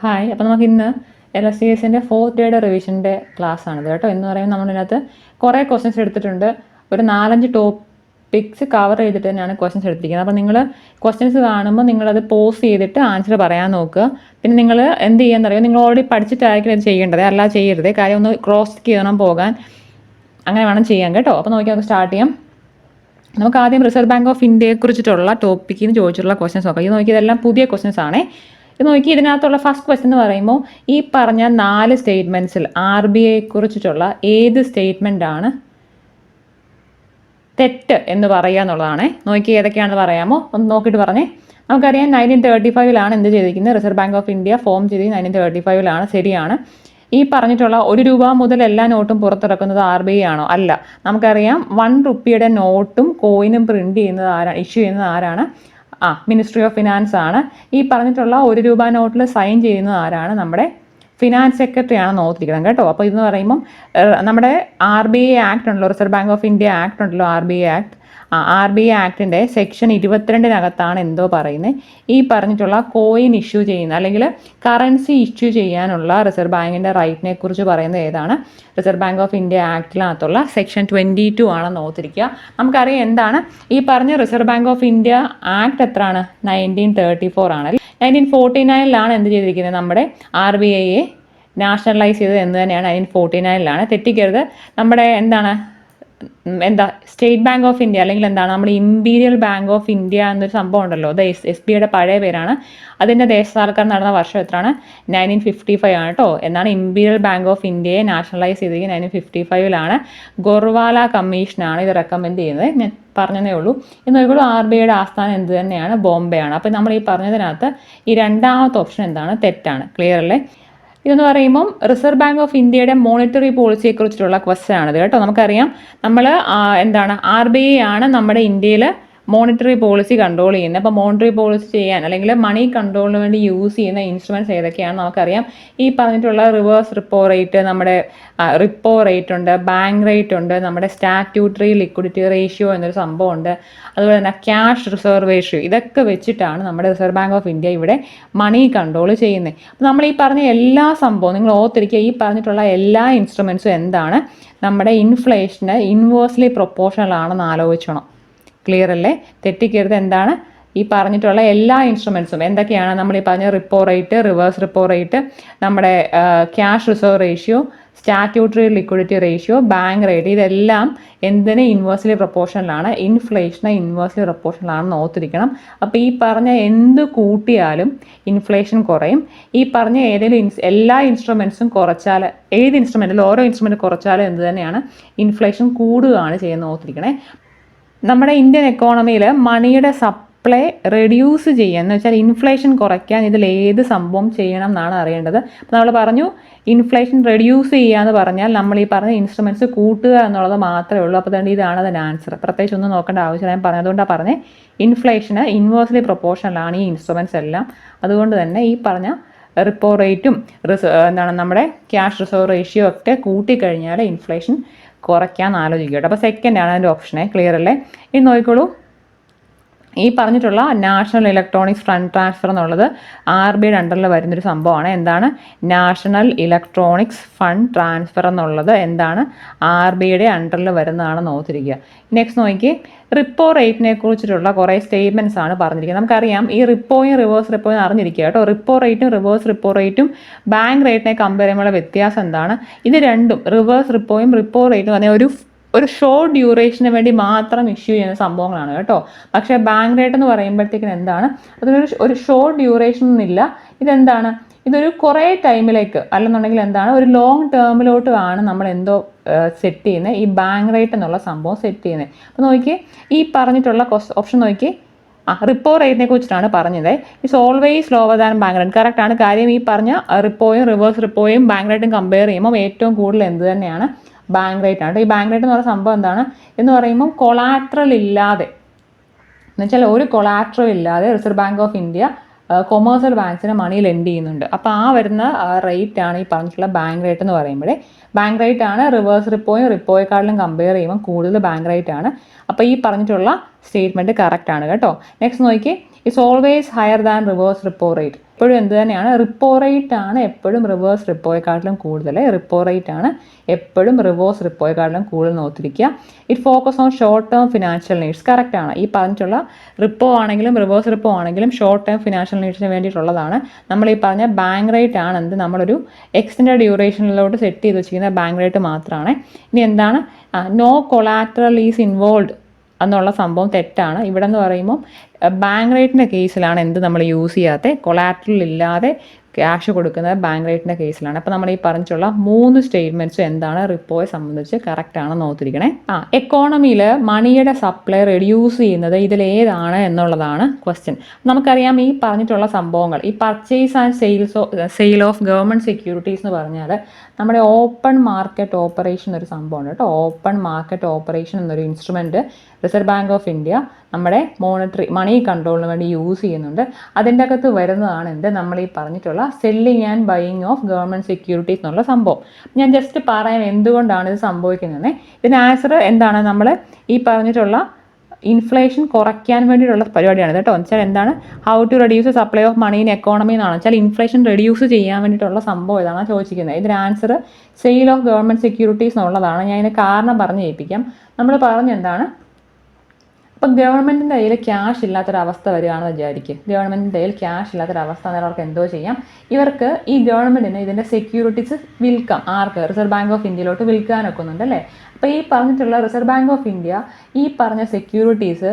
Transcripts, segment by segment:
Hi. അപ്പോൾ നമുക്ക് ഇന്ന് LSCSൻ്റെ 4th ഡേയുടെ റിവിഷൻ്റെ ക്ലാസ് ആണിത് കേട്ടോ. എന്ന് പറയുമ്പോൾ നമ്മളിതിനകത്ത് കുറേ ക്വസ്റ്റ്യൻസ് എടുത്തിട്ടുണ്ട്. ഒരു 4-5 ടോപ്പിക്സ് കവർ ചെയ്തിട്ട് തന്നെയാണ് ക്വസ്റ്റ്യൻസ് എടുത്തിരിക്കുന്നത്. അപ്പോൾ നിങ്ങൾ ക്വസ്റ്റ്യൻസ് കാണുമ്പോൾ നിങ്ങളത് പോസ് ചെയ്തിട്ട് ആൻസർ പറയാൻ നോക്കുക. പിന്നെ നിങ്ങൾ എന്ത് ചെയ്യാമെന്നറിയോ, നിങ്ങൾ ഓൾറെഡി പഠിച്ചിട്ടായിരിക്കും ഇത് ചെയ്യേണ്ടത്, അല്ലാതെ ചെയ്യരുത്. കാര്യം ഒന്ന് ക്രോസ് ചെയ്യണം പോകാൻ, അങ്ങനെ വേണം ചെയ്യാൻ കേട്ടോ. അപ്പോൾ നോക്കി നമുക്ക് സ്റ്റാർട്ട് ചെയ്യാം. നമുക്ക് ആദ്യം റിസർവ് ബാങ്ക് ഓഫ് ഇന്ത്യയെ കുറിച്ചിട്ടുള്ള ടോപ്പിക്കിൽ നിന്ന് ചോദിച്ചിട്ടുള്ള ക്വസ്റ്റ്യൻസ് നോക്കാം. ഇത് നോക്കി, ഇതെല്ലാം പുതിയ ക്വസ്റ്റ്യൻസ് ആണേ. ഇത് നോക്കി, ഇതിനകത്തുള്ള ഫസ്റ്റ് ക്വസ്റ്റ്യൻ എന്ന് പറയുമ്പോൾ ഈ പറഞ്ഞ 4 സ്റ്റേറ്റ്മെൻറ്റ്സിൽ RBI കുറിച്ചിട്ടുള്ള ഏത് സ്റ്റേറ്റ്മെൻ്റ് ആണ് തെറ്റ് എന്ന് പറയുക എന്നുള്ളതാണ്. നോക്കി ഏതൊക്കെയാണെന്ന് പറയാമോ, ഒന്ന് നോക്കിയിട്ട് പറഞ്ഞേ. നമുക്കറിയാം 1935 എന്ത് ചെയ്തിരിക്കുന്നത്, reserve bank of India form ചെയ്ത് 1935 ശരിയാണ്. ഈ പറഞ്ഞിട്ടുള്ള 1 രൂപ മുതൽ എല്ലാ നോട്ടും പുറത്തിറക്കുന്നത് RBI ആണോ? അല്ല. നമുക്കറിയാം 1 റുപ്പിയുടെ നോട്ടും കോയിനും പ്രിന്റ് ചെയ്യുന്നത് ആരാണ്, ഇഷ്യൂ ചെയ്യുന്നത് ആരാണ്? മിനിസ്ട്രി ഓഫ് ഫിനാൻസ് ആണ്. ഈ പറഞ്ഞിട്ടുള്ള 1 രൂപ നോട്ടിൽ സൈൻ ചെയ്യുന്നത് ആരാണ്? നമ്മുടെ ഫിനാൻസ് സെക്രട്ടറി ആണ് നോക്കിയിരിക്കണം കേട്ടോ. അപ്പോൾ ഇതെന്ന് പറയുമ്പം നമ്മുടെ RBI ആക്ട് ഉണ്ടല്ലോ, reserve bank of India act ഉണ്ടല്ലോ, RBI ആക്ട്. RBI ആക്ടിൻ്റെ സെക്ഷൻ 22-നകത്താണ് എന്തോ പറയുന്നത്, ഈ പറഞ്ഞിട്ടുള്ള കോയിൻ ഇഷ്യൂ ചെയ്യുന്ന അല്ലെങ്കിൽ കറൻസി ഇഷ്യൂ ചെയ്യാനുള്ള റിസർവ് ബാങ്കിൻ്റെ റൈറ്റിനെ കുറിച്ച് പറയുന്നത് ഏതാണ്? റിസർവ് ബാങ്ക് ഓഫ് ഇന്ത്യ ആക്ടിനകത്തുള്ള സെക്ഷൻ 22 ആണെന്ന് ഓർത്തിരിക്കുക. നമുക്കറിയാം എന്താണ് ഈ പറഞ്ഞ reserve bank of India act എത്രയാണ്? 1934 ആണ്. 1949 എന്ത് ചെയ്തിരിക്കുന്നത്, നമ്മുടെ RBIയെ നാഷണലൈസ് ചെയ്തത് എന്ന് തന്നെയാണ്. 1949 തെറ്റിക്കരുത്. നമ്മുടെ സ്റ്റേറ്റ് ബാങ്ക് ഓഫ് ഇന്ത്യ അല്ലെങ്കിൽ നമ്മുടെ ഇമ്പീരിയൽ ബാങ്ക് ഓഫ് ഇന്ത്യ എന്നൊരു സംഭവം ഉണ്ടല്ലോ, അത് SBIയുടെ പഴയ പേരാണ്. അതിൻ്റെ ദേശസാൽക്കരണം നടന്ന വർഷം എത്രയാണ്? 1955 ആണ് കേട്ടോ. എന്നാണ് ഇമ്പീരിയൽ ബാങ്ക് ഓഫ് ഇന്ത്യയെ നാഷണലൈസ് ചെയ്തിരിക്കുന്നത് 1955 ഗോർവാല കമ്മീഷനാണ് ഇത് റെക്കമെൻഡ് ചെയ്യുന്നത്. ഞാൻ പറഞ്ഞതേ ഉള്ളൂ. എന്ന് നോക്കുമ്പോൾ RBIയുടെ ആസ്ഥാനം എന്ത് തന്നെയാണ്? ബോംബെ ആണ്. അപ്പോൾ നമ്മൾ ഈ പറഞ്ഞതിനകത്ത് ഈ രണ്ടാമത്തെ ഓപ്ഷൻ എന്താണ്? തെറ്റാണ്. ക്ലിയർ അല്ലേ? ഇതെന്ന് പറയുമ്പം റിസർവ് ബാങ്ക് ഓഫ് ഇന്ത്യയുടെ മോണിറ്ററി പോളിസിയെ കുറിച്ചിട്ടുള്ള ക്വസ്റ്റ്യൻ ആണിത് കേട്ടോ. നമുക്കറിയാം നമ്മൾ RBI ആണ് നമ്മുടെ ഇന്ത്യയിൽ മോണിറ്ററി പോളിസി കൺട്രോൾ ചെയ്യുന്നത്. അപ്പോൾ മോണിറ്ററി പോളിസി ചെയ്യാൻ അല്ലെങ്കിൽ മണി കൺട്രോളിന് വേണ്ടി യൂസ് ചെയ്യുന്ന ഇൻസ്ട്രുമെൻറ്റ്സ് ഏതൊക്കെയാണ് നമുക്കറിയാം. ഈ പറഞ്ഞിട്ടുള്ള റിവേഴ്സ് റിപ്പോ റേറ്റ്, നമ്മുടെ റിപ്പോ റേറ്റ് ഉണ്ട്, ബാങ്ക് റേറ്റ് ഉണ്ട്, നമ്മുടെ സ്റ്റാറ്റ്യൂട്ടറി ലിക്വിഡിറ്റി റേഷ്യോ എന്നൊരു സംഭവമുണ്ട്, അതുപോലെ തന്നെ ക്യാഷ് റിസർവ് റേഷ്യോ. ഇതൊക്കെ വെച്ചിട്ടാണ് നമ്മുടെ റിസർവ് ബാങ്ക് ഓഫ് ഇന്ത്യ ഇവിടെ മണി കൺട്രോൾ ചെയ്യുന്നത്. അപ്പോൾ നമ്മൾ ഈ പറഞ്ഞ എല്ലാ സംഭവവും നിങ്ങൾ ഓർത്തിരിക്കുക. ഈ പറഞ്ഞിട്ടുള്ള എല്ലാ ഇൻസ്ട്രുമെൻറ്റ്സും എന്താണ്? നമ്മുടെ ഇൻഫ്ലേഷന് ഇൻവേഴ്സ്ലി പ്രൊപ്പോർഷണൽ ആണെന്ന് ആലോചിച്ചണം. ക്ലിയർ അല്ലേ? തെറ്റിക്കരുത്. എന്താണ് ഈ പറഞ്ഞിട്ടുള്ള എല്ലാ ഇൻസ്ട്രുമെൻറ്റ്സും എന്തൊക്കെയാണ്? നമ്മൾ ഈ പറഞ്ഞ repo rate, reverse repo rate, നമ്മുടെ cash reserve ratio, statutory liquidity ratio, bank rate, ഇതെല്ലാം എന്തിന് ഇൻവേഴ്സ്ലി പ്രൊപ്പോർഷണലാണ്? ഇൻഫ്ലേഷന് ഇൻവേഴ്സ്ലി പ്രൊപ്പോർഷണലാണെന്ന് ഓർത്തിരിക്കണം. അപ്പോൾ ഈ പറഞ്ഞ എന്ത് കൂട്ടിയാലും ഇൻഫ്ലേഷൻ കുറയും. ഈ പറഞ്ഞ ഏതെങ്കിലും എല്ലാ ഇൻസ്ട്രുമെൻറ്റ്സും കുറച്ചാൽ, ഏത് ഇൻസ്ട്രുമെൻറ്റിൽ ഓരോ ഇൻസ്ട്രുമെൻറ്റ് കുറച്ചാലും എന്ത് തന്നെയാണ്? ഇൻഫ്ലേഷൻ കൂടുകയാണ് ചെയ്യുന്നത് ഓർത്തിരിക്കണേ. നമ്മുടെ ഇന്ത്യൻ എക്കോണമിയിൽ മണിയുടെ സപ്ലൈ റെഡ്യൂസ് ചെയ്യുക എന്ന് വെച്ചാൽ ഇൻഫ്ലേഷൻ കുറയ്ക്കാൻ ഇതിൽ ഏത് സംഭവം ചെയ്യണം എന്നാണ് അറിയേണ്ടത്. അപ്പോൾ നമ്മൾ പറഞ്ഞു ഇൻഫ്ലേഷൻ റെഡ്യൂസ് ചെയ്യുക എന്ന് പറഞ്ഞാൽ നമ്മൾ ഈ പറഞ്ഞ ഇൻസ്ട്രുമെൻറ്റ്സ് കൂട്ടുക എന്നുള്ളത് മാത്രമേ ഉള്ളൂ. അപ്പോൾ തന്നെ ഇതാണ് അതിന് ആൻസർ. പ്രത്യേകിച്ച് ഒന്നും നോക്കേണ്ട ആവശ്യമില്ല. ഞാൻ പറഞ്ഞതുകൊണ്ടാണ് പറഞ്ഞത് ഇൻഫ്ലേഷന് ഇൻവേഴ്സ്ലി പ്രൊപ്പോർഷണലാണ് ഈ ഇൻസ്ട്രുമെൻറ്റ്സ് എല്ലാം. അതുകൊണ്ട് തന്നെ ഈ പറഞ്ഞ റിപ്പോ റേറ്റും നമ്മുടെ ക്യാഷ് റിസർവ് റേഷ്യോ ഒക്കെ കൂട്ടിക്കഴിഞ്ഞാൽ ഇൻഫ്ലേഷൻ കുറയ്ക്കാൻ ആലോചിക്കുക കേട്ടോ. അപ്പോൾ സെക്കൻഡാണ് അതിൻ്റെ ഓപ്ഷനെ. ക്ലിയർ അല്ലേ? ഇനി നോക്കിക്കോളൂ. ഈ പറഞ്ഞിട്ടുള്ള നാഷണൽ ഇലക്ട്രോണിക്സ് ഫണ്ട് ട്രാൻസ്ഫർ എന്നുള്ളത് RBIയുടെ അണ്ടറിൽ വരുന്നൊരു സംഭവമാണ്. എന്താണ് നാഷണൽ ഇലക്ട്രോണിക്സ് ഫണ്ട് ട്രാൻസ്ഫർ എന്നുള്ളത്? എന്താണ് RBIയുടെ അണ്ടറിൽ വരുന്നതാണെന്ന് ഓർത്തിരിക്കുക. നെക്സ്റ്റ് നോക്കി, റിപ്പോ റേറ്റിനെ കുറിച്ചിട്ടുള്ള കുറേ സ്റ്റേറ്റ്മെൻറ്റ്സ് ആണ് പറഞ്ഞിരിക്കുന്നത്. നമുക്കറിയാം ഈ റിപ്പോയും റിവേഴ്സ് റിപ്പോയും അറിഞ്ഞിരിക്കുക കേട്ടോ. റിപ്പോ റേറ്റും റിവേഴ്സ് റിപ്പോ റേറ്റും ബാങ്ക് റേറ്റിനെ കമ്പയർ ചെയ്യുമ്പോൾ വ്യത്യാസം എന്താണ്? ഇത് രണ്ടും റിവേഴ്സ് റിപ്പോയും റിപ്പോ റേറ്റും പറഞ്ഞാൽ ഒരു ഷോർട്ട് ഡ്യൂറേഷന് വേണ്ടി മാത്രം ഇഷ്യൂ ചെയ്യുന്ന സംഭവങ്ങളാണ് കേട്ടോ. പക്ഷേ ബാങ്ക് റേറ്റ് എന്ന് പറയുമ്പോഴത്തേക്കിന് എന്താണ്, ഒരു ഷോർട്ട് ഡ്യൂറേഷൻ ഒന്നുമില്ല. ഇതെന്താണ്, ഇതൊരു കുറേ ടൈമിലേക്ക് അല്ലെന്നുണ്ടെങ്കിൽ എന്താണ്, ഒരു ലോങ് ടേമിലോട്ടുമാണ് നമ്മൾ എന്തോ സെറ്റ് ചെയ്യുന്നത്, ഈ ബാങ്ക് റേറ്റ് എന്നുള്ള സംഭവം സെറ്റ് ചെയ്യുന്നത്. അപ്പോൾ നോക്കി, ഈ പറഞ്ഞിട്ടുള്ള ഓപ്ഷൻ നോക്കി, റിപ്പോ റേറ്റിനെ കുറിച്ചിട്ടാണ് പറഞ്ഞത്. It's always lower than bank rate. Correct ആണ്. കാര്യം ഈ പറഞ്ഞ റിപ്പോയും റിവേഴ്സ് റിപ്പോയും ബാങ്ക് റേറ്റും കമ്പയർ ചെയ്യുമ്പോൾ ഏറ്റവും കൂടുതൽ എന്ത് തന്നെയാണ്? ബാങ്ക് റേറ്റ് ആണ്. ഈ ബാങ്ക് റേറ്റ് എന്ന് പറയുന്ന സംഭവം എന്താണ് എന്ന് പറയുമ്പോൾ കൊളാട്രൽ ഇല്ലാതെ, എന്നുവെച്ചാൽ ഒരു കൊളാട്രൽ ഇല്ലാതെ reserve bank of India commercial ബാങ്ക്സിന് മണി ലെൻഡ് ചെയ്യുന്നുണ്ട്. അപ്പോൾ വരുന്ന റേറ്റ് ആണ് ഈ പറഞ്ഞിട്ടുള്ള ബാങ്ക് റേറ്റ് എന്ന് പറയുമ്പോൾ. ബാങ്ക് റേറ്റ് ആണ് റിവേഴ്സ് റിപ്പോയും റിപ്പോയെക്കാളിലും കമ്പയർ ചെയ്യുമ്പോൾ കൂടുതൽ ബാങ്ക് റേറ്റ് ആണ്. അപ്പോൾ ഈ പറഞ്ഞിട്ടുള്ള സ്റ്റേറ്റ്മെൻറ്റ് കറക്റ്റാണ് കേട്ടോ. നെക്സ്റ്റ് നോക്കി, it's always higher than reverse repo rate. എപ്പോഴും എന്ത് തന്നെയാണ്, റിപ്പോ റേറ്റ് ആണ് എപ്പോഴും റിവേഴ്സ് റിപ്പോയെക്കാട്ടിലും കൂടുതൽ. റിപ്പോ റേറ്റ് ആണ് എപ്പോഴും റിവേഴ്സ് റിപ്പോയെക്കാട്ടിലും കൂടുതൽ നോക്കിയിരിക്കുക. It focus on short term financial needs. Correct ആണ്. ഈ പറഞ്ഞിട്ടുള്ള റിപ്പോ ആണെങ്കിലും റിവേഴ്സ് റിപ്പോ ആണെങ്കിലും ഷോർട്ട് ടേം ഫിനാൻഷ്യൽ നീഡ്സിന് വേണ്ടിയിട്ടുള്ളതാണ്. നമ്മൾ ഈ പറഞ്ഞ ബാങ്ക് റേറ്റ് ആണ് എന്ത്, നമ്മളൊരു എക്സ്റ്റൻഡ് ഡ്യൂറേഷനിലോട്ട് സെറ്റ് ചെയ്ത് വെച്ചിരിക്കുന്ന ബാങ്ക് റേറ്റ് മാത്രമാണ്. ഇനി എന്താണ്, നോ കൊളാറ്ററൽ ഈസ് ഇൻവോൾവ് എന്നുള്ള സംഭവം തെറ്റാണ്. ഇവിടെ എന്ന് പറയുമ്പോൾ ബാങ്ക് റേറ്റിൻ്റെ കേസിലാണ് എന്ത് നമ്മൾ യൂസ് ചെയ്യാത്ത, കൊളാറ്ററൽ ഇല്ലാതെ ക്യാഷ് കൊടുക്കുന്നത് ബാങ്ക് റേറ്റിൻ്റെ കേസിലാണ്. അപ്പോൾ നമ്മൾ ഈ പറഞ്ഞിട്ടുള്ള 3 സ്റ്റേറ്റ്മെൻറ്റ്സും എന്താണ് റിപ്പോയെ സംബന്ധിച്ച് കറക്റ്റ് ആണെന്ന് ഓർത്തിരിക്കണേ. എക്കോണമിയിൽ മണിയുടെ സപ്ലൈ റെഡ്യൂസ് ചെയ്യുന്നത് ഇതിലേതാണ് എന്നുള്ളതാണ് ക്വസ്റ്റ്യൻ. നമുക്കറിയാം ഈ പറഞ്ഞിട്ടുള്ള സംഭവങ്ങൾ, ഈ purchase and sale of government securities എന്ന് പറഞ്ഞാൽ നമ്മുടെ ഓപ്പൺ മാർക്കറ്റ് ഓപ്പറേഷൻ ഒരു സംഭവമാണ് കേട്ടോ. ഓപ്പൺ മാർക്കറ്റ് ഓപ്പറേഷൻ എന്നൊരു instrument reserve bank of India നമ്മുടെ മണി കൺട്രോളിന് വേണ്ടി യൂസ് ചെയ്യുന്നുണ്ട്. അതിൻ്റെ അകത്ത് വരുന്നതാണ് എന്ത്, നമ്മൾ ഈ പറഞ്ഞിട്ടുള്ള selling and buying of government securities എന്നുള്ള സംഭവം. ഞാൻ ജസ്റ്റ് പറയാം എന്തുകൊണ്ടാണ് ഇത് സംഭവിക്കുന്നത്. ഇതിന് ആൻസർ എന്താണ്, നമ്മൾ ഈ പറഞ്ഞിട്ടുള്ള ഇൻഫ്ലേഷൻ കുറയ്ക്കാൻ വേണ്ടിയിട്ടുള്ള പരിപാടിയാണ് കേട്ടോ. എന്ന് വെച്ചാൽ എന്താണ്, how to reduce supply of money in economy എന്നാണ് വെച്ചാൽ ഇൻഫ്ലേഷൻ റെഡ്യൂസ് ചെയ്യാൻ വേണ്ടിയിട്ടുള്ള സംഭവം ഇതാണ് ചോദിച്ചിരിക്കുന്നത്. ഇതിന് answer sale of government securities എന്നുള്ളതാണ്. ഞാൻ ഇതിന് കാരണം പറഞ്ഞ് കേൾപ്പിക്കാം. നമ്മൾ പറഞ്ഞെന്താണ്, ഇപ്പം ഗവൺമെൻറ്റിൻ്റെ കയ്യിൽ ക്യാഷ് ഇല്ലാത്തൊരവസ്ഥ വരികയാണെന്ന് വിചാരിക്കും. ഗവൺമെൻറ്റിൻ്റെ കയ്യിൽ ക്യാഷ് ഇല്ലാത്തൊരവസ്ഥ എന്നാൽ അവർക്ക് എന്തോ ചെയ്യാം, ഇവർക്ക് ഈ ഗവൺമെൻറ്റിന് ഇതിൻ്റെ സെക്യൂരിറ്റീസ് വിൽക്കാം. ആർക്ക്, റിസർവ് ബാങ്ക് ഓഫ് ഇന്ത്യയിലോട്ട് വിൽക്കാനൊക്കെ ഒന്നുണ്ട് അല്ലേ. അപ്പോൾ ഈ പറഞ്ഞിട്ടുള്ള റിസർവ് ബാങ്ക് ഓഫ് ഇന്ത്യ ഈ പറഞ്ഞ സെക്യൂരിറ്റീസ്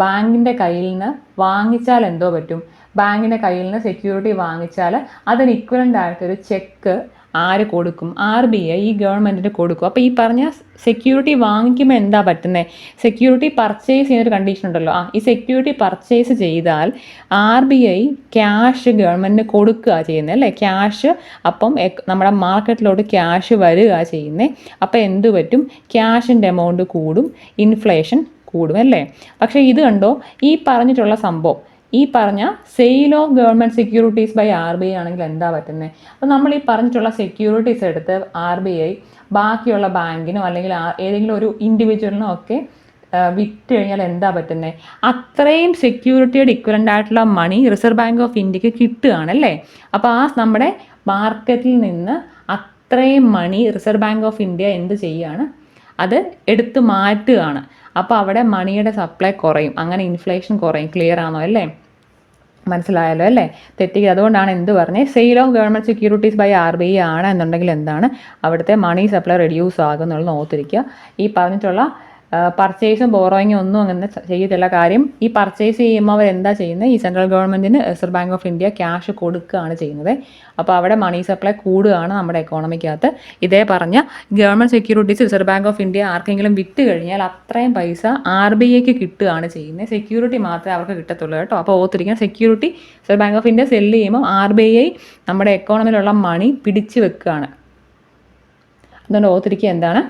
ബാങ്കിൻ്റെ കയ്യിൽ നിന്ന് വാങ്ങിച്ചാൽ എന്തോ പറ്റും, ബാങ്കിൻ്റെ കയ്യിൽ നിന്ന് സെക്യൂരിറ്റി വാങ്ങിച്ചാൽ അതിന് ഇക്വലൻ്റ് ആയിട്ടൊരു ചെക്ക് ആര് കൊടുക്കും, RBI ഈ ഗവൺമെൻറ്റിന് കൊടുക്കും. അപ്പോൾ ഈ പറഞ്ഞ സെക്യൂരിറ്റി വാങ്ങിക്കുമ്പോൾ എന്താ പറ്റുന്നത്, സെക്യൂരിറ്റി പർച്ചേസ് ചെയ്യുന്നൊരു കണ്ടീഷൻ ഉണ്ടല്ലോ. ഈ സെക്യൂരിറ്റി പർച്ചേസ് ചെയ്താൽ RBI ക്യാഷ് ഗവൺമെൻറ്റിന് കൊടുക്കുക ചെയ്യുന്നത് അല്ലേ. ക്യാഷ് അപ്പം നമ്മുടെ മാർക്കറ്റിലോട്ട് ക്യാഷ് വരിക ചെയ്യുന്നത്. അപ്പോൾ എന്ത് പറ്റും, ക്യാഷിൻ്റെ എമൗണ്ട് കൂടും, ഇൻഫ്ലേഷൻ കൂടും അല്ലേ. പക്ഷേ ഇത് കണ്ടോ, ഈ പറഞ്ഞിട്ടുള്ള സംഭവം, ഈ പറഞ്ഞ sale of government securities by RBI ആണെങ്കിൽ എന്താ പറ്റുന്നത്, അപ്പോൾ നമ്മൾ ഈ പറഞ്ഞിട്ടുള്ള സെക്യൂരിറ്റീസ് എടുത്ത് RBI ബാക്കിയുള്ള ബാങ്കിനോ അല്ലെങ്കിൽ ഏതെങ്കിലും ഒരു ഇൻഡിവിജ്വലിനോ ഒക്കെ വിറ്റ് കഴിഞ്ഞാൽ എന്താ പറ്റുന്നത്, അത്രയും സെക്യൂരിറ്റിയുടെ ഇക്വലൻ്റ് ആയിട്ടുള്ള മണി റിസർവ് ബാങ്ക് ഓഫ് ഇന്ത്യക്ക് കിട്ടുകയാണല്ലേ. അപ്പോൾ നമ്മുടെ മാർക്കറ്റിൽ നിന്ന് അത്രയും മണി റിസർവ് ബാങ്ക് ഓഫ് ഇന്ത്യ എന്ത് ചെയ്യുകയാണ്, അത് എടുത്തു മാറ്റുകയാണ്. അപ്പോൾ അവിടെ മണിയുടെ സപ്ലൈ കുറയും, അങ്ങനെ ഇൻഫ്ലേഷൻ കുറയും. ക്ലിയർ ആണോ അല്ലേ, മനസ്സിലായല്ലോ അല്ലേ. തെറ്റിക്കുക. അതുകൊണ്ടാണ് എന്ത് പറഞ്ഞത്, sale of government securities by RBI ആണ് എന്നുണ്ടെങ്കിൽ എന്താണ്, അവിടുത്തെ മണി സപ്ലൈ റെഡ്യൂസ് ആകും എന്നുള്ളത് ഓർത്തിരിക്കുക. ഈ പറഞ്ഞിട്ടുള്ള പർച്ചേസും ബോറോയിങ്ങും ഒന്നും അങ്ങനെ ചെയ്യത്തില്ല. കാര്യം ഈ പർച്ചേസ് ചെയ്യുമ്പോൾ അവർ എന്താ ചെയ്യുന്നത്, ഈ സെൻട്രൽ ഗവൺമെൻറ്റിന് reserve bank of India cash കൊടുക്കുകയാണ് ചെയ്യുന്നത്. അപ്പോൾ അവിടെ മണി സപ്ലൈ കൂടുകയാണ് നമ്മുടെ എക്കോണമിക്കകത്ത്. ഇതേ പറഞ്ഞ government securities reserve bank of India ആർക്കെങ്കിലും വിറ്റ് കഴിഞ്ഞാൽ അത്രയും പൈസ RBIക്ക് കിട്ടുകയാണ് ചെയ്യുന്നത്. സെക്യൂരിറ്റി മാത്രമേ അവർക്ക് കിട്ടത്തുള്ളൂ കേട്ടോ. അപ്പോൾ ഓർത്തിരിക്കണം, security reserve bank of India sell ചെയ്യുമ്പോൾ RBI നമ്മുടെ എക്കോണമിയിലുള്ള മണി പിടിച്ചു വെക്കുകയാണ്. അതുകൊണ്ട് ഓർത്തിരിക്കുക എന്താണ്,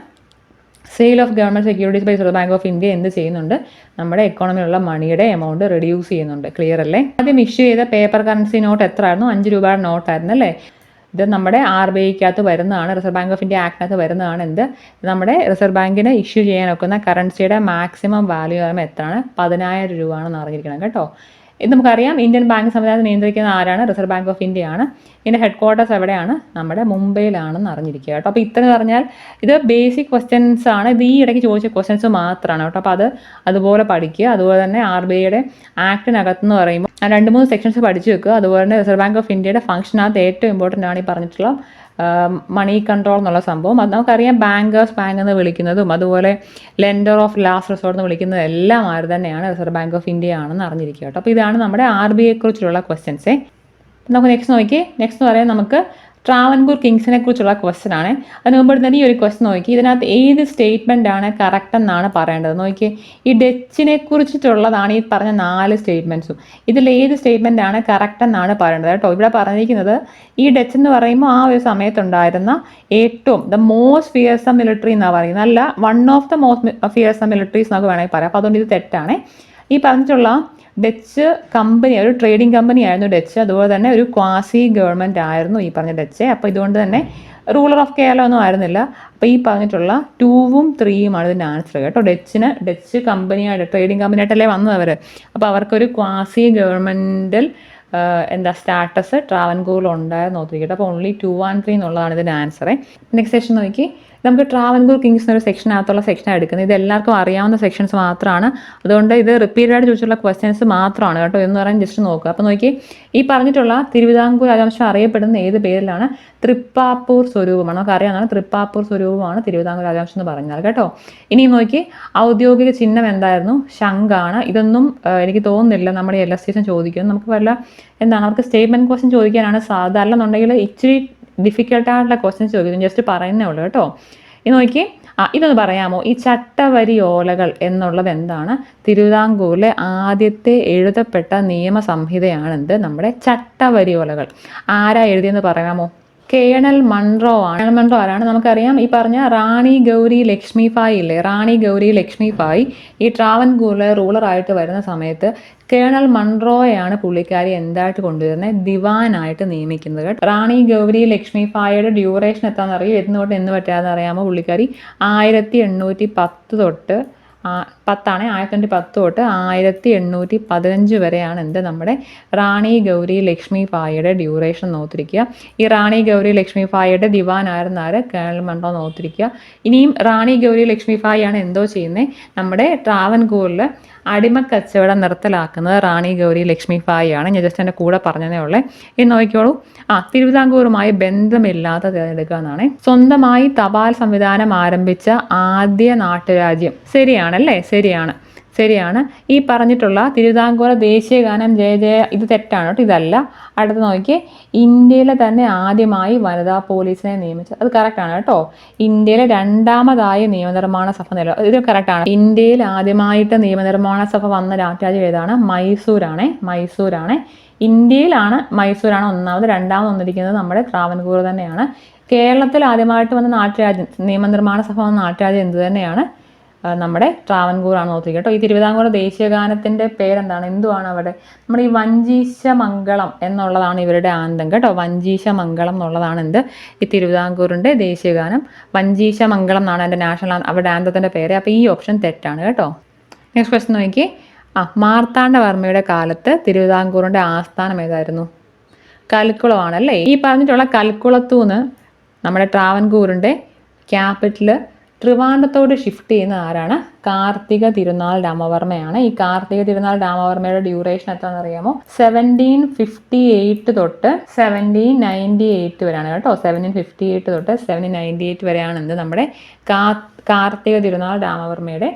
sale of government securities by reserve bank of India എന്ത് ചെയ്യുന്നുണ്ട്, നമ്മുടെ എക്കോണമിയിലുള്ള മണിയുടെ എമൗണ്ട് റെഡ്യൂസ് ചെയ്യുന്നുണ്ട്. ക്ലിയർ അല്ലേ. ആദ്യം ഇഷ്യൂ ചെയ്ത പേപ്പർ കറൻസി നോട്ട് എത്ര ആയിരുന്നു, 5 രൂപയുടെ നോട്ടായിരുന്നു അല്ലേ. ഇത് നമ്മുടെ RBIക്കകത്ത് വരുന്നതാണ്, റിസർവ് ബാങ്ക് ഓഫ് ഇന്ത്യ ആക്ടിനകത്ത് വരുന്നതാണ്. എന്ത്, നമ്മുടെ റിസർവ് ബാങ്കിന് ഇഷ്യൂ ചെയ്യാൻ ഒക്കുന്ന കറൻസിയുടെ മാക്സിമം വാല്യൂ ആകുമ്പോൾ എത്രയാണ്, 10,000 രൂപ ആണെന്ന് അറിഞ്ഞിരിക്കണം കേട്ടോ. ഇത് നമുക്കറിയാം, ഇന്ത്യൻ ബാങ്ക് സംവിധാനം നിയന്ത്രിക്കുന്ന ആരാണ്, റിസർവ് ബാങ്ക് ഓഫ് ഇന്ത്യ ആണ്. ഇതിൻ്റെ ഹെഡ് ക്വാർട്ടേഴ്സ് എവിടെയാണ്, നമ്മുടെ മുംബൈയിലാണെന്ന് അറിഞ്ഞിരിക്കുക കേട്ടോ. അപ്പോൾ ഇത്രയെന്ന് പറഞ്ഞാൽ ഇത് ബേസിക് ക്വസ്റ്റ്യൻസ് ആണ്, ഇത് ഈ ഇടയ്ക്ക് ചോദിച്ച ക്വസ്റ്റ്യൻസ് മാത്രമാണ് കേട്ടോ. അപ്പോൾ അതുപോലെ പഠിക്കുക. അതുപോലെ തന്നെ RBIയുടെ ആക്ടിനകത്തെന്ന് പറയുമ്പോൾ 2-3 സെക്ഷൻസ് പഠിച്ചു വെക്കുക. അതുപോലെ തന്നെ റിസർവ് ബാങ്ക് ഓഫ് ഇന്ത്യയുടെ ഫംഗ്ഷനകത്ത് ഏറ്റവും ഇമ്പോർട്ടൻ്റ് ആണ് ഈ പറഞ്ഞിട്ടുള്ള മണി കൺട്രോൾ എന്നുള്ള സംഭവം. അത് നമുക്കറിയാം, ബാങ്കേഴ്സ് ബാങ്ക് എന്ന് വിളിക്കുന്നതും അതുപോലെ ലെൻഡർ ഓഫ് ലാസ്റ്റ് റിസോർട്ട് എന്ന് വിളിക്കുന്നതും എല്ലാം ആര് തന്നെയാണ്, റിസർവ് ബാങ്ക് ഓഫ് ഇന്ത്യ ആണെന്ന് അറിഞ്ഞിരിക്കുക കേട്ടോ. അപ്പോൾ ഇതാണ് നമ്മുടെ RBIയെ കുറിച്ചുള്ള ക്വസ്റ്റ്യൻസേ. നമുക്ക് നെക്സ്റ്റ് നോക്കി. നെക്സ്റ്റ് എന്ന് പറയാൻ നമുക്ക് ട്രാവൻകൂർ കിങ്സിനെ കുറിച്ചുള്ള ക്വസ്റ്റ്യൻ ആണ്. അതിന് മുമ്പ് തന്നെ ഈ ഒരു ക്വസ്റ്റ്യൻ നോക്കി, ഇതിനകത്ത് ഏത് സ്റ്റേറ്റ്മെൻ്റ് ആണ് കറക്റ്റ് എന്നാണ് പറയേണ്ടത്. നോക്കി, ഈ ഡച്ചിനെ കുറിച്ചിട്ടുള്ളതാണ് ഈ പറഞ്ഞ 4 സ്റ്റേറ്റ്മെൻറ്റ്സും. ഇതിൽ ഏത് സ്റ്റേറ്റ്മെൻ്റ് ആണ് കറക്റ്റ് എന്നാണ് പറയേണ്ടത് കേട്ടോ. ഇവിടെ പറഞ്ഞിരിക്കുന്നത് ഈ ഡച്ച് എന്ന് പറയുമ്പോൾ ആ ഒരു സമയത്തുണ്ടായിരുന്ന ഏറ്റവും മോസ്റ്റ് ഫിയർസം മിലിറ്ററി എന്നാണ് പറയുന്നത്, അല്ല one of the most fearsome militaries എന്നൊക്കെ വേണമെങ്കിൽ പറയാം. അപ്പോൾ അതുകൊണ്ട് ഇത് തെറ്റാണ്. ഈ പറഞ്ഞിട്ടുള്ള ഡച്ച് കമ്പനി ഒരു ട്രേഡിംഗ് കമ്പനി ആയിരുന്നു ഡച്ച്. അതുപോലെ തന്നെ ഒരു ക്വാസി ഗവൺമെൻറ് ആയിരുന്നു ഈ പറഞ്ഞ ഡച്ച്. അപ്പോൾ ഇതുകൊണ്ട് തന്നെ റൂളർ ഓഫ് കേരള ഒന്നും ആയിരുന്നില്ല. അപ്പോൾ ഈ പറഞ്ഞിട്ടുള്ള 2ഉം 3യുമാണ് ഇതിൻ്റെ ആൻസർ കേട്ടോ. ഡച്ച് കമ്പനിയായിട്ട് ട്രേഡിംഗ് കമ്പനിയായിട്ടല്ലേ വന്നത് അവർ. അപ്പോൾ അവർക്കൊരു ക്വാസി ഗവൺമെൻറ്റൽ സ്റ്റാറ്റസ് ട്രാവൻകൂറിൽ ഉണ്ടായെന്ന് നോക്കിയിട്ട്. അപ്പോൾ ഓൺലി 2 and 3 എന്നുള്ളതാണ് ഇതിൻ്റെ ആൻസറെ. നെക്സ്റ്റ് സെക്ഷൻ നോക്കി, നമുക്ക് ട്രാവൻകൂർ കിങ്സ് എന്നൊരു സെക്ഷനകത്തുള്ള സെക്ഷനാണ് എടുക്കുന്നത്. ഇത് എല്ലാവർക്കും അറിയാവുന്ന സെക്ഷൻസ് മാത്രമാണ്, അതുകൊണ്ട് ഇത് റിപ്പീറ്റഡ് ആയിട്ട് ചോദിച്ചുള്ള ക്വസ്റ്റ്യൻസ് മാത്രമാണ് കേട്ടോ എന്ന് പറയാൻ ജസ്റ്റ് നോക്കുക. അപ്പോൾ നോക്കി, ഈ പറഞ്ഞിട്ടുള്ള തിരുവിതാംകൂർ രാജവംശം അറിയപ്പെടുന്ന ഏത് പേരിലാണ്? തൃപ്പാപ്പൂർ സ്വരൂപമാണ്. നമുക്ക് അറിയാവുന്നതാണ് തൃപ്പാപ്പൂർ സ്വരൂപമാണ് തിരുവിതാംകൂർ രാജവംശം എന്ന് പറഞ്ഞാൽ കേട്ടോ. ഇനിയും നോക്കി, ഔദ്യോഗിക ചിഹ്നം എന്തായിരുന്നു? ശംഖാണ്. ഇതൊന്നും എനിക്ക് തോന്നുന്നില്ല നമ്മുടെ LSTS ചോദിക്കും. നമുക്ക് വല്ല അവർക്ക് സ്റ്റേറ്റ്മെന്റ് ക്വസ്റ്റ്യൻ ചോദിക്കാനാണ് സാധ്യത. അല്ലെന്നുണ്ടെങ്കിൽ ഇച്ചിരി ഡിഫിക്കൽട്ടായിട്ടുള്ള ക്വസ്റ്റ്യൻസ് ചോദിക്കും, ജസ്റ്റ് പറയുന്നേ ഉള്ളൂ കേട്ടോ. ഇത് നോക്കി, ഇതൊന്ന് പറയാമോ? ഈ ചട്ടവരി ഓലകൾ എന്നുള്ളത് എന്താണ്? തിരുവിതാംകൂറിലെ ആദ്യത്തെ എഴുതപ്പെട്ട നിയമസംഹിതയാണെന്ത്? നമ്മുടെ ചട്ടവരി ഓലകൾ. ആരാ എഴുതിയെന്ന് പറയാമോ? കേണൽ മൺറോ ആണ്. കേണൽ മൺറോ ആരാണ്? നമുക്കറിയാം, ഈ പറഞ്ഞ റാണി ഗൗരി ലക്ഷ്മി ഭായ് ഇല്ലേ, റാണി ഗൗരി ലക്ഷ്മി ഭായ് ഈ ട്രാവൻകൂറിലെ റൂളറായിട്ട് വരുന്ന സമയത്ത് കേണൽ മൺറോയാണ് പുള്ളിക്കാരി എന്തായിട്ട് കൊണ്ടുവരുന്നത്? ദിവാനായിട്ട് നിയമിക്കുന്നത് കേട്ടോ. റാണി ഗൗരി ലക്ഷ്മി ഭായിയുടെ ഡ്യൂറേഷൻ എത്താണെന്നറിയോ? എന്ന് പറ്റാതെ അറിയാമോ? പുള്ളിക്കാരി 1810 തൊട്ട് 1810 തൊട്ട് 1815 വരെയാണ് നമ്മുടെ റാണി ഗൗരി ലക്ഷ്മി ഭായിയുടെ ഡ്യൂറേഷൻ നോത്തിരിക്കുക. ഈ റാണി ഗൗരി ലക്ഷ്മി ഭായിയുടെ ദിവാനായിരുന്ന കേണൽ മൺറോ നോത്തിരിക്കുക. ഇനിയും റാണി ഗൗരി ലക്ഷ്മി ഭായിയാണ് എന്തോ ചെയ്യുന്നത്? നമ്മുടെ ട്രാവൻകൂറിൽ അടിമക്കച്ചവടം നിർത്തലാക്കുന്നത് റാണി ഗൗരി ലക്ഷ്മി ഭായ് ആണ്. ഞാൻ ജസ്റ്റ് എൻ്റെ കൂടെ പറഞ്ഞതേ ഉള്ളേ. ഇനി നോക്കിക്കോളൂ, തിരുവിതാംകൂറുമായി ബന്ധമില്ലാത്ത തിരഞ്ഞെടുക്കുക എന്നാണ്. സ്വന്തമായി തപാൽ സംവിധാനം ആരംഭിച്ച ആദ്യ നാട്ടുരാജ്യം. ശരിയാണല്ലേ? ശരിയാണ്. ഈ പറഞ്ഞിട്ടുള്ള തിരുവിതാംകൂർ ദേശീയഗാനം ജയ ജയ ഇത് തെറ്റാണ് കേട്ടോ, ഇതല്ല. അടുത്ത് നോക്കി, ഇന്ത്യയിലെ തന്നെ ആദ്യമായി വനിതാ പോലീസിനെ നിയമിച്ചത്. അത് കറക്റ്റാണ് കേട്ടോ. ഇന്ത്യയിലെ രണ്ടാമതായി നിയമനിർമ്മാണ സഭ ഇത് കറക്റ്റാണ്. ഇന്ത്യയിൽ ആദ്യമായിട്ട് നിയമനിർമ്മാണ സഭ വന്ന നാട്ടുരാജ്യം ഏതാണ്? മൈസൂരാണ്. ഇന്ത്യയിലാണ് മൈസൂരാണ് ഒന്നാമത്. രണ്ടാമത് വന്നിരിക്കുന്നത് നമ്മുടെ ട്രാവൻകൂർ തന്നെയാണ്. കേരളത്തിൽ ആദ്യമായിട്ട് വന്ന നാട്ടുരാജ്യം, നിയമനിർമ്മാണ സഭ വന്ന നാട്ടുരാജ്യം എന്ത് തന്നെയാണ്? നമ്മുടെ ട്രാവൻകൂറാണ് നോക്കി കേട്ടോ. ഈ തിരുവിതാംകൂർ ദേശീയഗാനത്തിൻ്റെ പേരെന്താണ്? എന്തുവാണ് അവിടെ? നമ്മുടെ ഈ വഞ്ചീശമംഗളം എന്നുള്ളതാണ് ഇവരുടെ ആന്തം കേട്ടോ. വഞ്ചീശമംഗളം എന്നുള്ളതാണ് ഈ തിരുവിതാംകൂറിൻ്റെ ദേശീയഗാനം. വഞ്ചീശമംഗളം എന്നാണ് എൻ്റെ അവരുടെ ആന്തത്തിൻ്റെ പേര്. അപ്പോൾ ഈ ഓപ്ഷൻ തെറ്റാണ് കേട്ടോ. നെക്സ്റ്റ് ക്വസ്റ്റ്യൻ നോക്കി, മാർത്താണ്ഡവർമ്മയുടെ കാലത്ത് തിരുവിതാംകൂറിൻ്റെ ആസ്ഥാനം ഏതായിരുന്നു? കൽക്കുളമാണല്ലേ. ഈ പറഞ്ഞിട്ടുള്ള കൽക്കുളത്തൂന്ന് നമ്മുടെ ട്രാവൻകൂറിൻ്റെ ക്യാപിറ്റൽ ട്രിവാൻഡ്രത്തോട് ഷിഫ്റ്റ് ചെയ്യുന്ന ആരാണ്? കാർത്തിക തിരുനാൾ രാമവർമ്മയാണ്. ഈ കാർത്തിക തിരുനാൾ രാമവർമ്മയുടെ ഡ്യൂറേഷൻ എത്രയാണെന്ന് അറിയാമോ? 1758 തൊട്ട് 1798 വരെയാണ് കേട്ടോ. 1758 തൊട്ട് 1798 വരെയാണ് നമ്മുടെ കാർത്തിക തിരുനാൾ രാമവർമ്മയുടെ